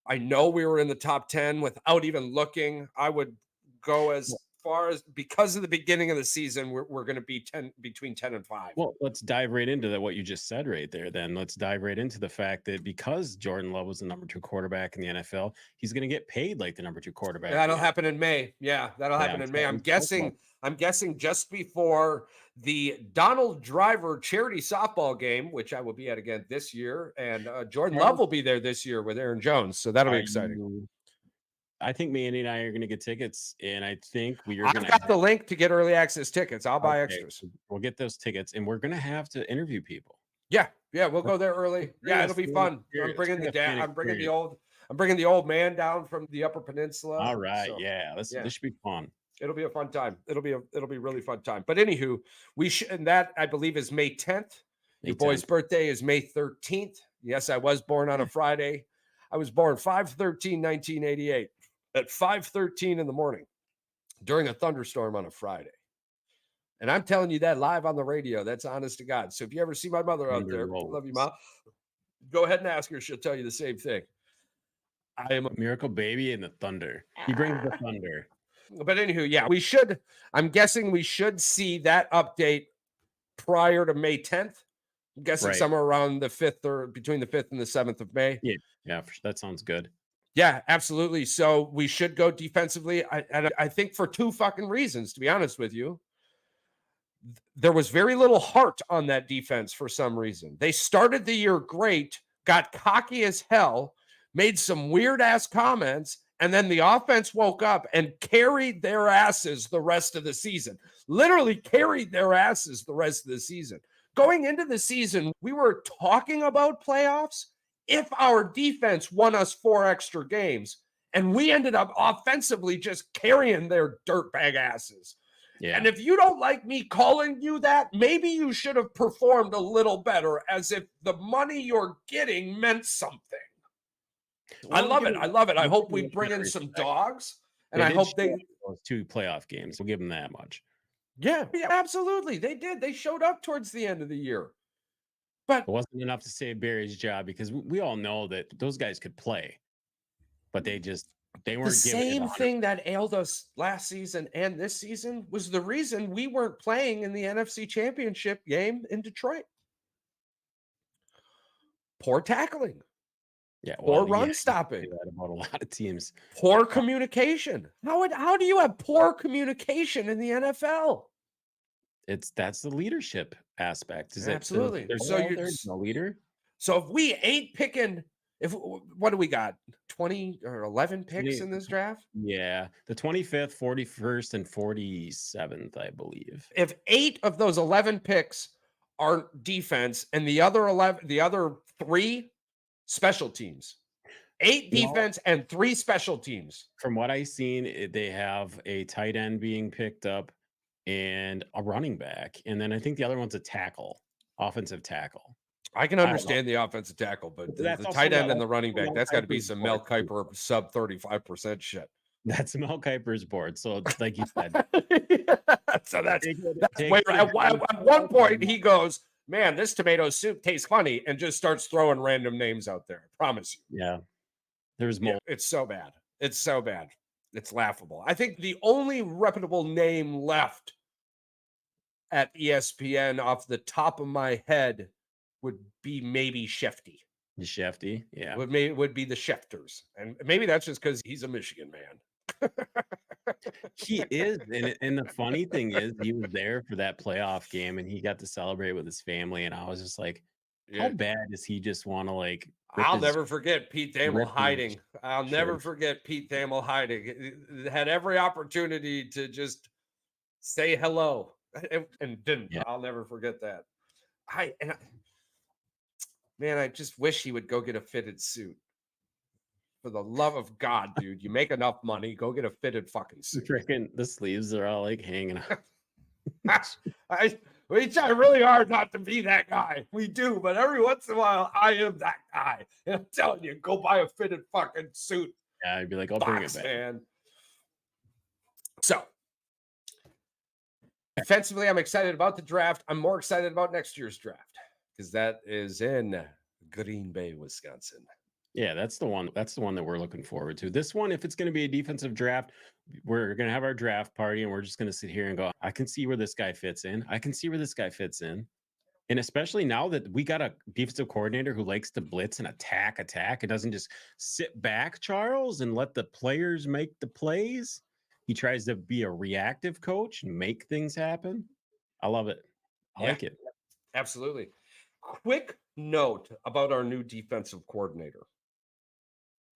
I know we were in the top 10 without even looking. I would go as far as, because of the beginning of the season, we're going to be between 10 and 5. Well, let's dive right into what you just said right there. Then let's dive right into the fact that because Jordan Love was the number 2 quarterback in the NFL, he's going to get paid like the number 2 quarterback. That'll happen in May. Yeah, that'll happen in May. I'm guessing just before the Donald Driver charity softball game, which I will be at again this year, and Jordan Love will be there this year with Aaron Jones. So that'll be exciting. I think Manny and I are going to get tickets, and I think I've got the link to get early access tickets. I'll buy extras. We'll get those tickets, and we're going to have to interview people. Yeah, we'll go there early. Yeah, it'll be fun. I'm bringing the dad. I'm bringing the old man down from the Upper Peninsula. All right, this should be fun. It'll be a fun time. It'll be a really fun time. But anywho, and that I believe is May 10th. Your boy's birthday is May 13th. Yes, I was born on a Friday. I was born 5/13/1988 at 5:13 in the morning during a thunderstorm on a Friday. And I'm telling you that live on the radio. That's honest to God. So if you ever see my mother out there, love you, Mom, go ahead and ask her. She'll tell you the same thing. I am a miracle baby in the thunder. He brings the thunder. But anywho, I'm guessing we should see that update prior to May 10th. I'm guessing somewhere around the 5th or between the 5th and the 7th of May. Yeah, that sounds good. Yeah, absolutely. So we should go defensively. I think for 2 fucking reasons, to be honest with you. There was very little heart on that defense for some reason. They started the year great, got cocky as hell, made some weird ass comments, and then the offense woke up and carried their asses the rest of the season. Literally carried their asses the rest of the season. Going into the season, we were talking about playoffs if our defense won us 4 extra games. And we ended up offensively just carrying their dirtbag asses. Yeah. And if you don't like me calling you that, maybe you should have performed a little better, as if the money you're getting meant something. I love it. I love it. I hope we bring in some dogs, and I hope they those 2 playoff games. We'll give them that much. Yeah, absolutely. They did. They showed up towards the end of the year. But it wasn't enough to save Barry's job, because we all know that those guys could play, but they weren't the same thing that ailed us last season and this season was the reason we weren't playing in the NFC Championship game in Detroit. Poor tackling. Yeah, poor run stopping. That about a lot of teams. Poor communication. How do you have poor communication in the NFL? That's the leadership aspect. Is Absolutely. There's no leader. So if we ain't picking, what do we got? 20 or 11 picks in this draft? Yeah, the 25th, 41st, and 47th, I believe. If 8 of those 11 picks are defense, and the other 3 special teams, 8 defense and 3 special teams. From what I've seen, they have a tight end being picked up and a running back, and then I think the other one's a tackle, offensive tackle. I can understand the offensive tackle, but the tight end and the running back, that's got to be some Mel Kiper sub 35% shit. That's Mel Kiper's board. So like you said, so that's where at one point he goes, man, this tomato soup tastes funny, and just starts throwing random names out there. I promise you. Yeah. There's more. It's so bad. It's so bad. It's laughable. I think the only reputable name left at ESPN off the top of my head would be maybe Shefty. Shefty, yeah. Would be the Shefters. And maybe that's just because he's a Michigan man. He is. And the funny thing is, he was there for that playoff game, and he got to celebrate with his family. And I was just like, how bad does he just want to like? I'll never forget Pete Thamel hiding. I'll never forget Pete Thamel hiding. Had every opportunity to just say hello and didn't. Yeah. I'll never forget that. Man, I just wish he would go get a fitted suit. For the love of God, dude, you make enough money, go get a fitted fucking suit. Freaking the sleeves are all like hanging out. We try really hard not to be that guy. We do, but every once in a while, I am that guy. And I'm telling you, go buy a fitted fucking suit. Yeah, I'd be like, I'll bring it back. Man. So, defensively, I'm excited about the draft. I'm more excited about next year's draft, because that is in Green Bay, Wisconsin. Yeah, that's the one that we're looking forward to. This one, if it's going to be a defensive draft, we're going to have our draft party, and we're just going to sit here and go, I can see where this guy fits in. I can see where this guy fits in. And especially now that we got a defensive coordinator who likes to blitz and attack, and doesn't just sit back, Charles, and let the players make the plays. He tries to be a reactive coach and make things happen. I love it. I like it. Absolutely. Quick note about our new defensive coordinator.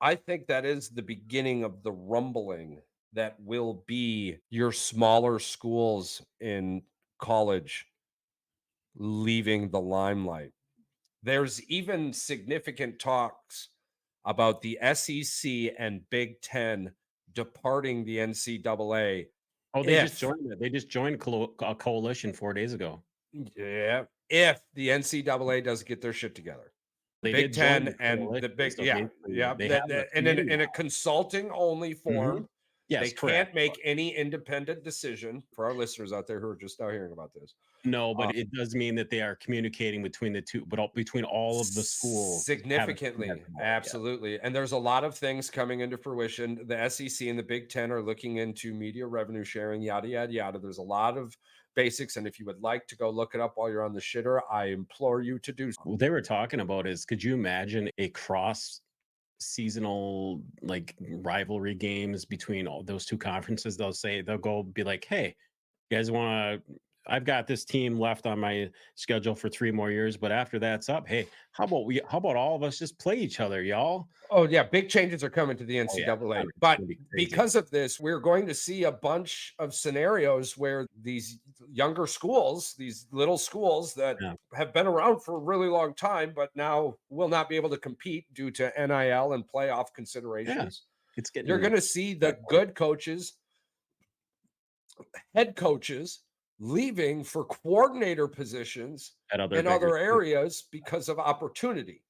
I think that is the beginning of the rumbling that will be your smaller schools in college leaving the limelight. There's even significant talks about the SEC and Big Ten departing the NCAA. Oh, they just joined it. They just joined a coalition 4 days ago. Yeah, if the NCAA doesn't get their shit together. Big Ten and the big, and in a consulting only form. Mm-hmm. Yes, they can't make any independent decision. For our listeners out there who are just now hearing about this, no, but it does mean that they are communicating between the two, but between all of the schools significantly. Absolutely, and there's a lot of things coming into fruition. The SEC and the Big Ten are looking into media revenue sharing, yada yada yada. There's a lot of basics, and if you would like to go look it up while you're on the shitter, I implore you to do so. What they were talking about is, could you imagine a cross seasonal like rivalry games between all those two conferences? They'll go be like, hey, you guys want to, I've got this team left on my schedule for 3 more years, but after that's up, hey, how about all of us just play each other, y'all? Oh yeah, big changes are coming to the NCAA. But because of this, we're going to see a bunch of scenarios where these younger schools, these little schools that have been around for a really long time, but now will not be able to compete due to NIL and playoff considerations. It's getting You're going to see the good coaches, head coaches leaving for coordinator positions at in bigger other schools. areas because of opportunity.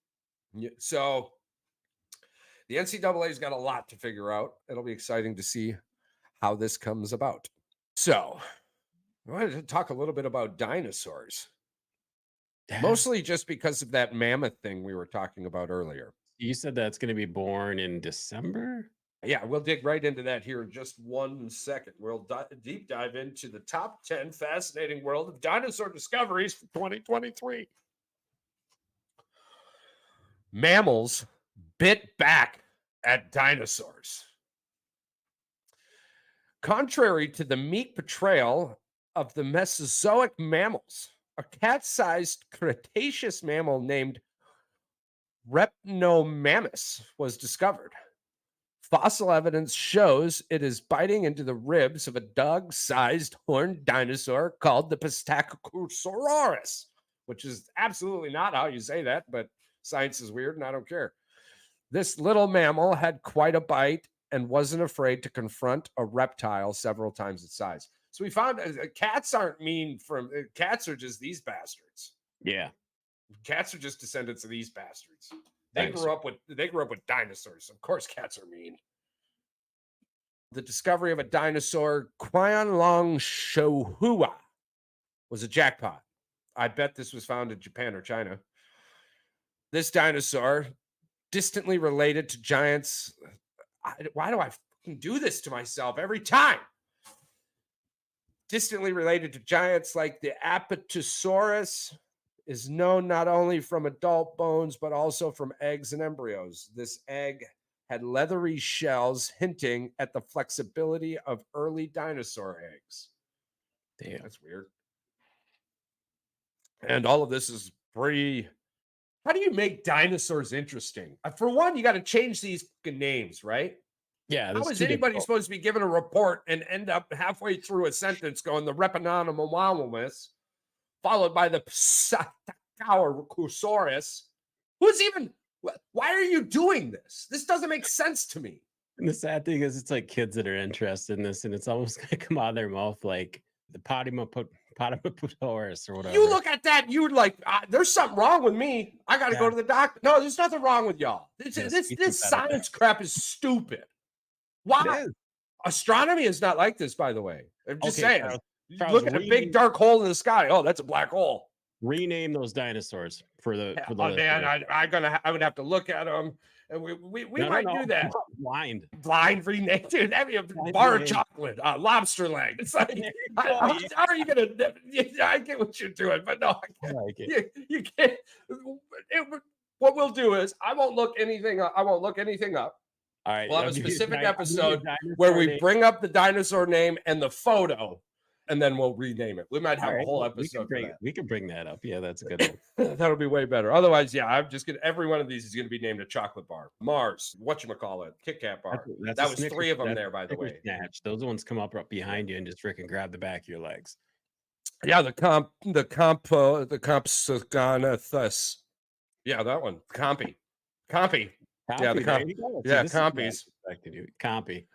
So the NCAA's got a lot to figure out. It'll be exciting to see how this comes about. So I wanted to talk a little bit about dinosaurs, mostly just because of that mammoth thing we were talking about earlier. You said that's going to be born in December? Yeah, we'll dig right into that here in just 1 second. We'll deep dive into the top 10 fascinating world of dinosaur discoveries for 2023. Mammals bit back at dinosaurs. Contrary to the meek portrayal of the Mesozoic mammals, a cat-sized Cretaceous mammal named Repnomammus was discovered. Fossil evidence shows it is biting into the ribs of a dog-sized horned dinosaur called the Pistachosaurus, which is absolutely not how you say that, but science is weird and I don't care. This little mammal had quite a bite and wasn't afraid to confront a reptile several times its size. So we found cats aren't mean cats are just these bastards. Yeah. Cats are just descendants of these bastards. They grew up with dinosaurs. Of course, cats are mean. The discovery of a dinosaur, Qianlongshohua, was a jackpot. I bet this was found in Japan or China. This dinosaur, distantly related to giants. Why do I do this to myself every time? Distantly related to giants like the Apatosaurus, is known not only from adult bones, but also from eggs and embryos. This egg had leathery shells hinting at the flexibility of early dinosaur eggs. Damn. That's weird. And all of this is pretty. How do you make dinosaurs interesting? For one, you got to change these names, right? Yeah. How is anybody supposed to be given a report and end up halfway through a sentence going the Repanonomowamus, followed by the Psacosaurus? Why are you doing this? This doesn't make sense to me. And the sad thing is, it's like kids that are interested in this, and it's almost going to come out of their mouth like the Potamopotaurus or whatever. You look at that, you would like, there's something wrong with me. I got to go to the doctor. No, there's nothing wrong with y'all. This science crap is stupid. Why? Astronomy is not like this, by the way. I'm just saying. Charles, look at a big dark hole in the sky. Oh, that's a black hole. Rename those dinosaurs for the. Oh man, I would have to look at them, and we might do that. Blind rename, dude. That'd be a bar of chocolate, lobster leg. It's like, how are you gonna? I get what you're doing, but no, I like it. You can't. What we'll do is I won't look anything up. All right, we'll have a specific episode where we bring up the dinosaur name and the photo, and then we'll rename it. We might have a whole episode for that. We can bring that up. Yeah, that's a good one. That'll be way better. Otherwise, yeah, I'm just gonna. Every one of these is gonna be named a chocolate bar, Mars, whatchamacallit, Kit Kat bar. That was Snickers, 3 of them there, by the way. Snatch. Those ones come up behind you and just freaking grab the back of your legs. Yeah, the Compsognathus. Yeah, that one. Compy. Yeah, the compies. Compy.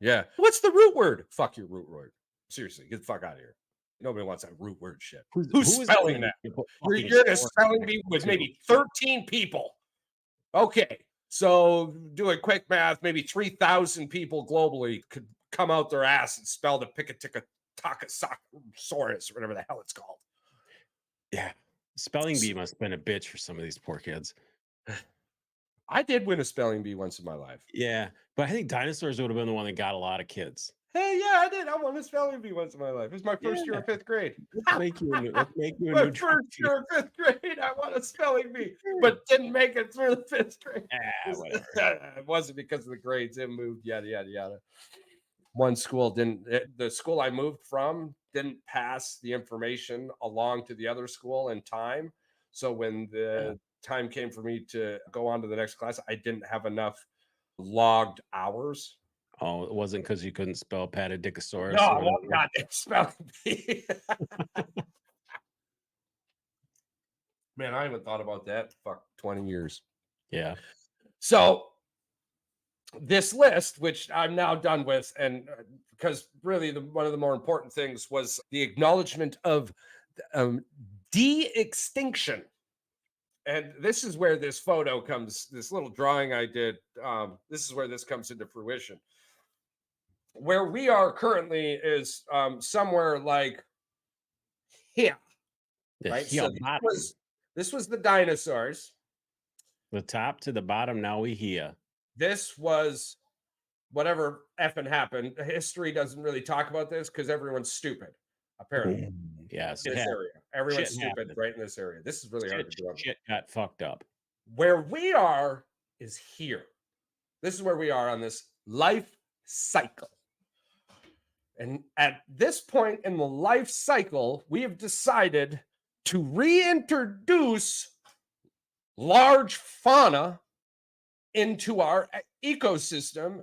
Yeah. What's the root word? Fuck your root word. Seriously, get the fuck out of here. Nobody wants that root word shit. Who's spelling that? You're in a spelling bee with maybe 13 people. Okay, so doing quick math, maybe 3,000 people globally could come out their ass and spell the Picaticatosaurus or whatever the hell it's called. Yeah. Spelling bee must have been a bitch for some of these poor kids. I did win a spelling bee once in my life. Yeah, but I think dinosaurs would have been the one that got a lot of kids. Hey, yeah, I did. I won a spelling bee once in my life. It was my first year of 5th grade. Let's make you my first year of 5th grade. I won a spelling bee, but didn't make it through the 5th grade. It wasn't because of the grades. It moved, yada, yada, yada. One school the school I moved from didn't pass the information along to the other school in time. So when the time came for me to go on to the next class, I didn't have enough logged hours. Oh, it wasn't because you couldn't spell Patadicosaurus. No, God, spelling bee. Man, I haven't thought about that. 20 years. Yeah. So this list, which I'm now done with, and because really one of the more important things was the acknowledgement of de-extinction. And this is where this photo comes, this little drawing I did, this is where this comes into fruition. Where we are currently is somewhere like here, right? So this was the dinosaurs. The top to the bottom, now we here. This was whatever effing happened. History doesn't really talk about this because everyone's stupid, apparently. Yes. In this area. Everyone's stupid right in this area. This is really hard to do. Shit got fucked up. Where we are is here. This is where we are on this life cycle. And at this point in the life cycle, we have decided to reintroduce large fauna into our ecosystem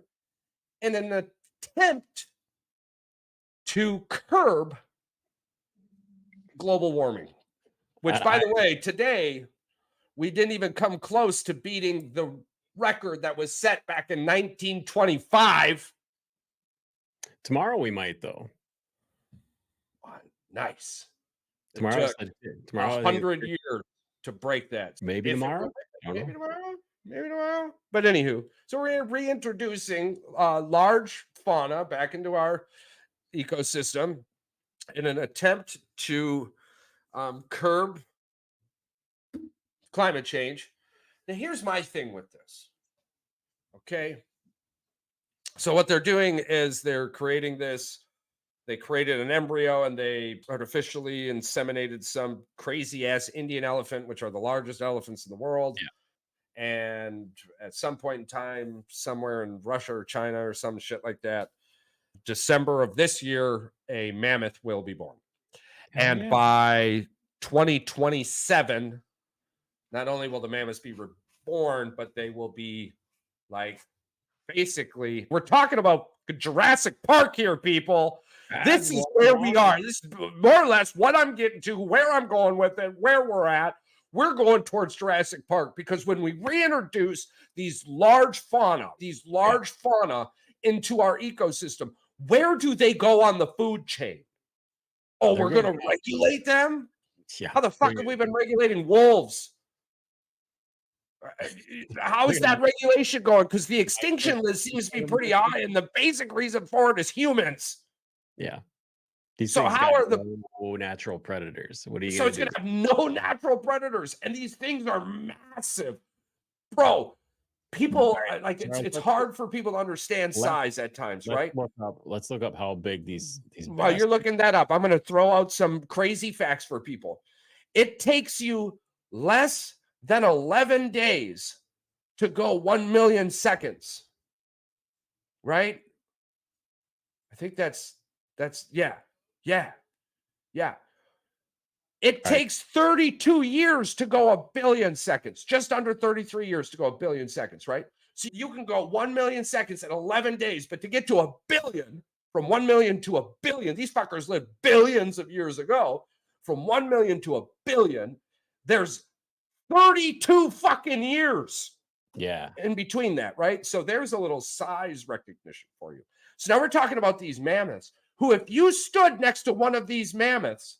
in an attempt to curb global warming. Which, by the way, today, we didn't even come close to beating the record that was set back in 1925. Tomorrow we might, though. Nice. Tomorrow 100 years to break that. Maybe tomorrow? Maybe tomorrow. But anywho, so we're reintroducing large fauna back into our ecosystem in an attempt to curb climate change. Now, here's my thing with this. Okay. So what they're doing is they're creating this. They created an embryo and they artificially inseminated some crazy ass Indian elephant, which are the largest elephants in the world. Yeah. And at some point in time, somewhere in Russia or China or some shit like that, December of this year, a mammoth will be born. And by 2027, not only will the mammoths be reborn, but they will be like, basically, we're talking about Jurassic Park here, people. This is where we are. This is more or less what I'm getting to, where I'm going with it, where we're at. We're going towards Jurassic Park because when we reintroduce these large fauna into our ecosystem, where do they go on the food chain? Oh, we're going to regulate them? Yeah. How the fuck have we been regulating wolves? How is that regulation going? Because the extinction list seems to be pretty high, and the basic reason for it is humans. Yeah. So how are the no natural predators? What are you? So it's gonna have no natural predators, and these things are massive, bro. People like it's hard for people to understand size at times, right? Let's look up how big these. While you're looking that up, I'm gonna throw out some crazy facts for people. It takes you less than 11 days to go 1 million seconds, right? I think that's yeah. It takes 32 years to go 1 billion seconds, just under 33 years to go 1 billion seconds, right? So you can go 1 million seconds in 11 days, but to get to 1 billion, from 1 million to 1 billion, these fuckers lived billions of years ago. From 1 million to 1 billion, there's 32 fucking years. Yeah. In between that, right? So there's a little size recognition for you. So now we're talking about these mammoths, who, if you stood next to one of these mammoths,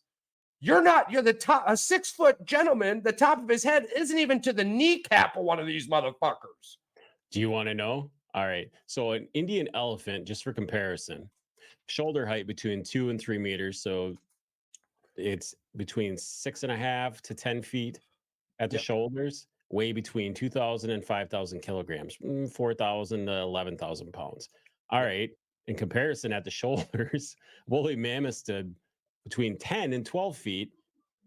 you're the top, a 6-foot gentleman, the top of his head isn't even to the kneecap of one of these motherfuckers. Do you want to know? All right. So an Indian elephant, just for comparison, shoulder height between 2 and 3 meters. So it's between 6.5 to 10 feet at the shoulders, weigh between 2,000 and 5,000 kilograms, 4,000 to 11,000 pounds. All right. In comparison, at the shoulders, woolly mammoths stood between 10 and 12 feet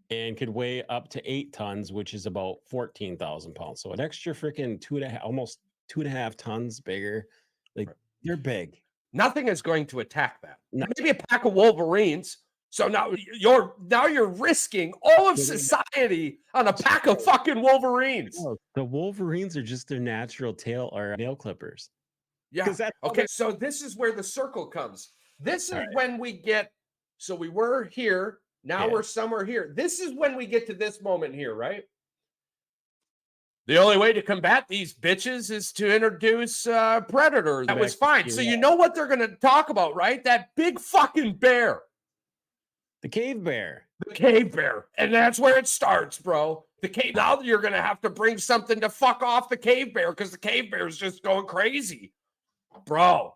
and could weigh up to 8 tons, which is about 14,000 pounds. So an extra freaking almost 2.5 tons bigger. Like, they're big. Nothing is going to attack that. Maybe a pack of Wolverines. So now you're risking all of society on a pack of fucking Wolverines. No, the Wolverines are just their natural tail or nail clippers. Yeah. Okay. So this is where the circle comes. This is when we get. So we were here. Now we're somewhere here. This is when we get to this moment here, right? The only way to combat these bitches is to introduce Predator. That was fine. So you know what they're going to talk about, right? That big fucking bear. The cave bear. The cave bear. And that's where it starts, bro. Now you're going to have to bring something to fuck off the cave bear because the cave bear is just going crazy. Bro,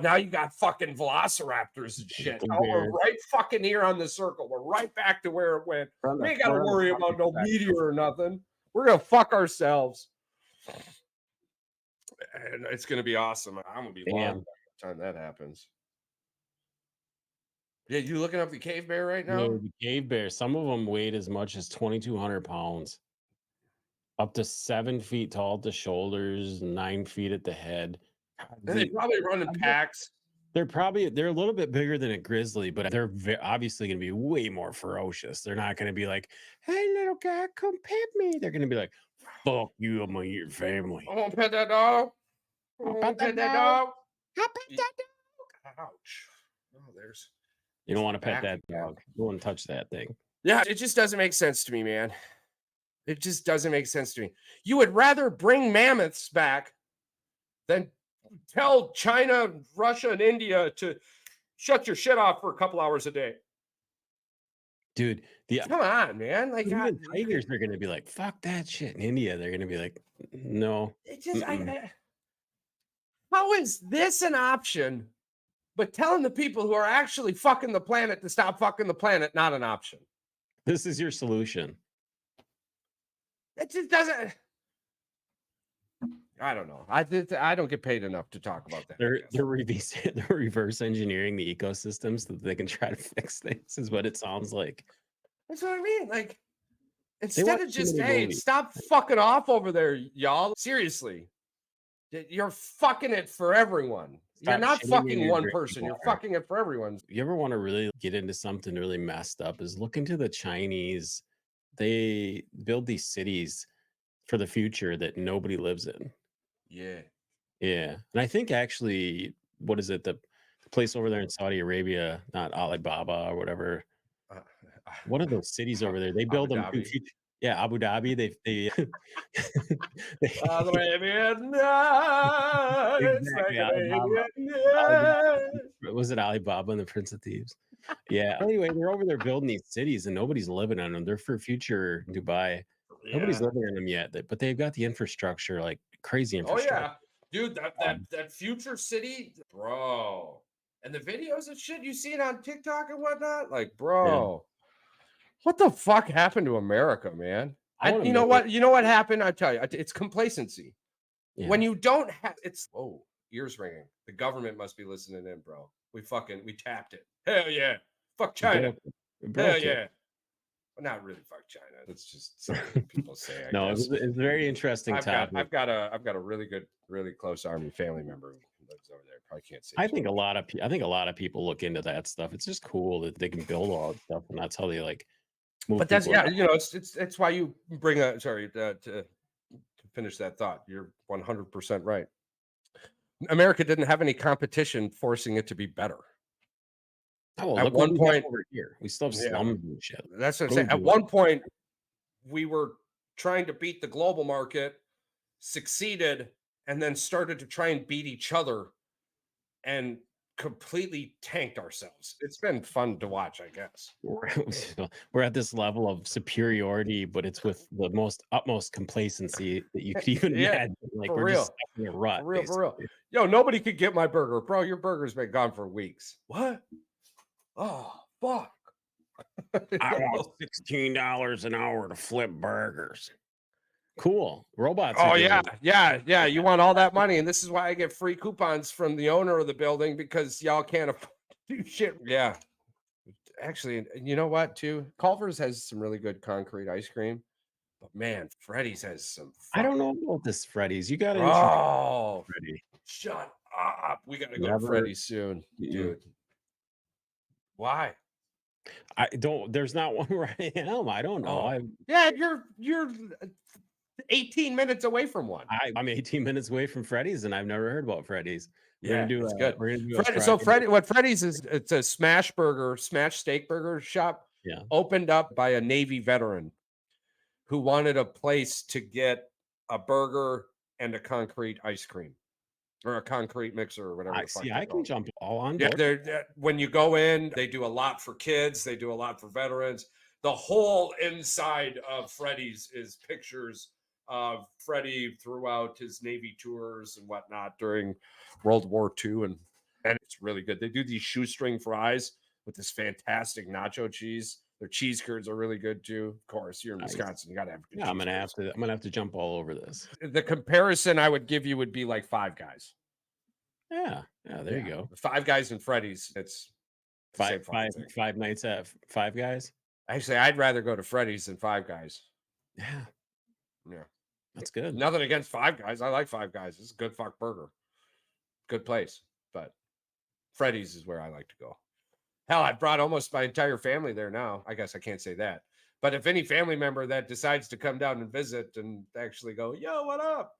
now you got fucking velociraptors and shit. Oh, we're right fucking here on the circle. We're right back to where it went. We ain't got to worry about no meteor or nothing. We're going to fuck ourselves. And it's going to be awesome. I'm going to be long by the time that happens. Yeah, you looking up the cave bear right now? No, the cave bear. Some of them weighed as much as 2,200 pounds. Up to 7 feet tall at the shoulders, 9 feet at the head. And they probably run in packs. They're a little bit bigger than a grizzly, but they're obviously going to be way more ferocious. They're not going to be like, "Hey, little guy, come pet me." They're going to be like, "Fuck you, I'm going to eat your family." I won't pet that dog. I won't pet that dog. I'll pet that dog. Ouch. Oh, there's. You don't want to pet that dog. You won't touch that thing. Yeah, it just doesn't make sense to me, man. It just doesn't make sense to me. You would rather bring mammoths back than tell China, Russia, and India to shut your shit off for a couple hours a day. Dude, come on, man. Like even tigers are gonna be like, fuck that shit. In India, they're gonna be like, no. It just how is this an option? But telling the people who are actually fucking the planet to stop fucking the planet, not an option. This is your solution. It just doesn't. I don't know. I don't get paid enough to talk about that. They're reverse engineering the ecosystem so that they can try to fix things, is what it sounds like. That's what I mean. Like, instead of just, hey, stop fucking off over there, y'all. Seriously. You're fucking it for everyone. You're not fucking one person. You're fucking it for everyone. You ever want to really get into something really messed up is look into the Chinese. They build these cities for the future that nobody lives in. Yeah. Yeah. And I think actually, what is it? The place over there in Saudi Arabia, not Alibaba or whatever. What are those cities over there? They build them. Yeah, Abu Dhabi. They all the Arabian nights, was it Alibaba and the Prince of Thieves? Yeah. Anyway, they're over there building these cities and nobody's living in them. They're for future Dubai. Yeah. Nobody's living in them yet, but they've got the infrastructure, like crazy infrastructure. Oh yeah, dude, that future city, bro, and the videos and shit you see it on TikTok and whatnot, like, bro. What the fuck happened to America, man? You know what happened? I tell you, it's complacency. Yeah. When you don't have, ears ringing. The government must be listening in, bro. We tapped it. Hell yeah, fuck China. Hell yeah. Well, not really fuck China. That's just something people say. No, it's a very interesting topic. I've got a really close Army family member who lives over there. Probably can't say. I think a lot of people look into that stuff. It's just cool that they can build all that stuff, and that's how they like. But that's it's why you bring to finish that thought. You're 100% right. America didn't have any competition forcing it to be better. Oh, at one point over here, we still have slums and shit. That's what I'm saying. At one point, we were trying to beat the global market, succeeded, and then started to try and beat each other, and completely tanked ourselves. It's been fun to watch, I guess. We're at this level of superiority, but it's with the utmost complacency that you could even imagine. Like we're just stuck in a rut. For real. Yo, nobody could get my burger, bro. Your burger's been gone for weeks. What? Oh, fuck. I want $16 an hour to flip burgers. Cool. Robots. Oh, yeah. You want all that money. And this is why I get free coupons from the owner of the building, because y'all can't afford to do shit. Yeah. Actually, you know what, too? Culver's has some really good concrete ice cream. But man, Freddy's has some. I don't know about this Freddy's. You got to. Oh, Freddy. Shut up. We got to go to Freddy's soon, dude. Why? There's not one where I am. I don't know. Yeah, you're 18 minutes away from one. I'm 18 minutes away from Freddy's, and I've never heard about Freddy's. It's good. We're gonna do what Freddy's is, it's a smash steak burger shop. Yeah. Opened up by a Navy veteran who wanted a place to get a burger, and a concrete ice cream or a concrete mixer or whatever I the fuck see. they I call can it. jump all on Yeah, board. when you go in, they do a lot for kids. They do a lot for veterans. The whole inside of Freddy's is pictures of Freddy throughout his Navy tours and whatnot during World War II, and it's really good. They do these shoestring fries with this fantastic nacho cheese. Their cheese curds are really good too. Of course, you're in Nice. Wisconsin, you got to have good Yeah, I'm cheese gonna curds. have to jump all over this. The comparison I would give you would be like Five Guys. Yeah, there you go. Five Guys and Freddy's. It's the same fucking thing. 5 nights at Five Guys. Actually, I'd rather go to Freddy's than Five Guys. Yeah, Yeah. that's good. Nothing against Five Guys. I like Five Guys. It's a good fuck burger. Good place. But Freddy's is where I like to go. Hell, I've brought almost my entire family there now. I guess I can't say that. But if any family member that decides to come down and visit and actually go, yo, what up?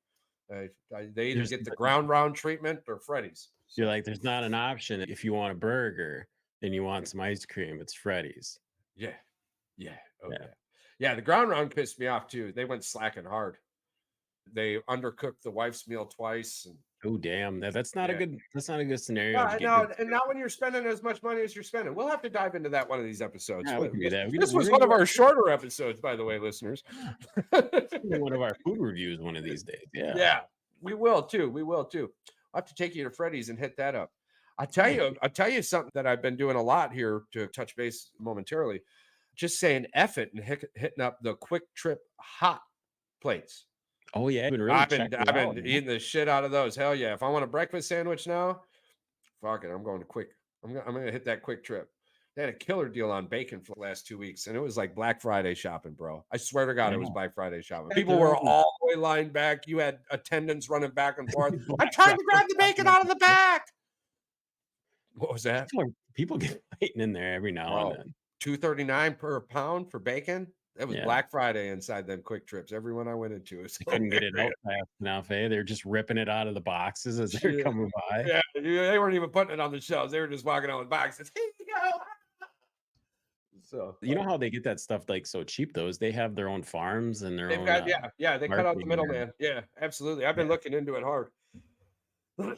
They either get the ground round treatment or Freddy's. You're like, there's not an option. If you want a burger and you want some ice cream, it's Freddy's. Yeah. Oh, yeah. The ground round pissed me off too. They went slacking hard. They undercooked the wife's meal twice. And oh damn, that's not a good scenario. And not when you're spending as much money as you're spending. We'll have to dive into that one of these episodes. Yeah, we can do that. This was one of our shorter episodes, by the way, listeners. One of our food reviews one of these days. Yeah, we will too. I'll have to take you to Freddy's and hit that up. I'll tell you something that I've been doing a lot here to touch base momentarily. Just saying F it and hitting up the Quick Trip hot plates. Oh yeah, I've been eating the shit out of those. Hell yeah! If I want a breakfast sandwich now, fuck it, I'm going to Quick. I'm gonna hit that Quick Trip. They had a killer deal on bacon for the last 2 weeks, and it was like Black Friday shopping, bro. I swear to God, it was Black Friday shopping. People were all the way lined back. You had attendants running back and forth. I'm trying to grab the bacon out of the back. What was that? People get fighting in there every now and then. $2.39 per pound for bacon. That was Black Friday inside them Quick Trips. Everyone I went into, they couldn't get it out fast enough. They're just ripping it out of the boxes as they're coming by. Yeah, they weren't even putting it on the shelves. They were just walking out with boxes. Here you go. So you know how they get that stuff like so cheap though is they have their own farms and their own. They cut out the middleman. Yeah, absolutely. I've been looking into it hard.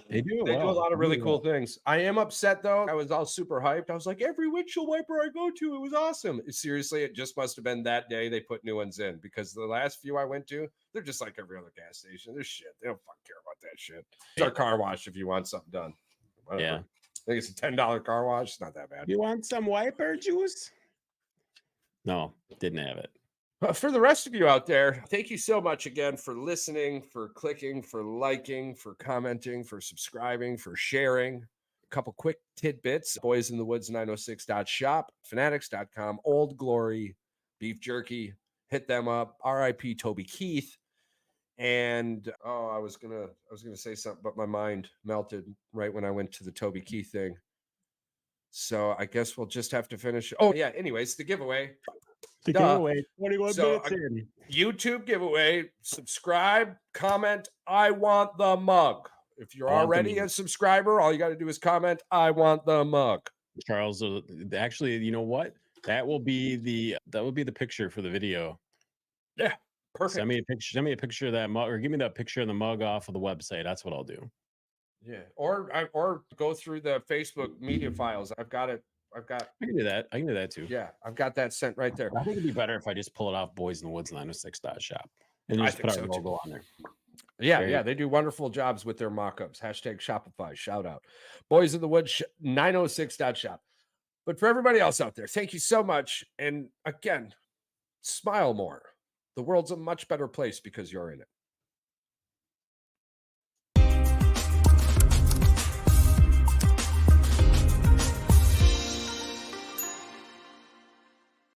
They do a lot of really cool things. I am upset though. I was all super hyped. I was like, every windshield wiper I go to, it was awesome. Seriously, it just must have been that day they put new ones in because the last few I went to, they're just like every other gas station. They're shit. They don't fucking care about that shit. It's our car wash if you want something done. Whatever. Yeah. I think it's a $10 car wash. It's not that bad. You want some wiper juice? No, didn't have it. For the rest of you out there, thank you so much again for listening, for clicking, for liking, for commenting, for subscribing, for sharing. A couple quick tidbits. boysinthewoods906.shop, fanatics.com, Old Glory, beef jerky. Hit them up. RIP Toby Keith. And I was gonna say something, but my mind melted right when I went to the Toby Keith thing. So I guess we'll just have to finish. Oh yeah. Anyways, the giveaway. The giveaway, 21 minutes in. YouTube giveaway. Subscribe, comment. I want the mug. If you're already a subscriber, all you got to do is comment. I want the mug. Charles, actually, you know what? That will be the picture for the video. Yeah, perfect. Send me a picture of that mug, or give me that picture of the mug off of the website. That's what I'll do. Yeah, or go through the Facebook media files. I can do that. I can do that too. Yeah, I've got that sent right there. I think it'd be better if I just pull it off boysinthewoods906.shop and just put our logo on there. Yeah, they do wonderful jobs with their mock-ups. #Shopify, shout out. boysinthewoods906.shop. But for everybody else out there, thank you so much. And again, smile more. The world's a much better place because you're in it.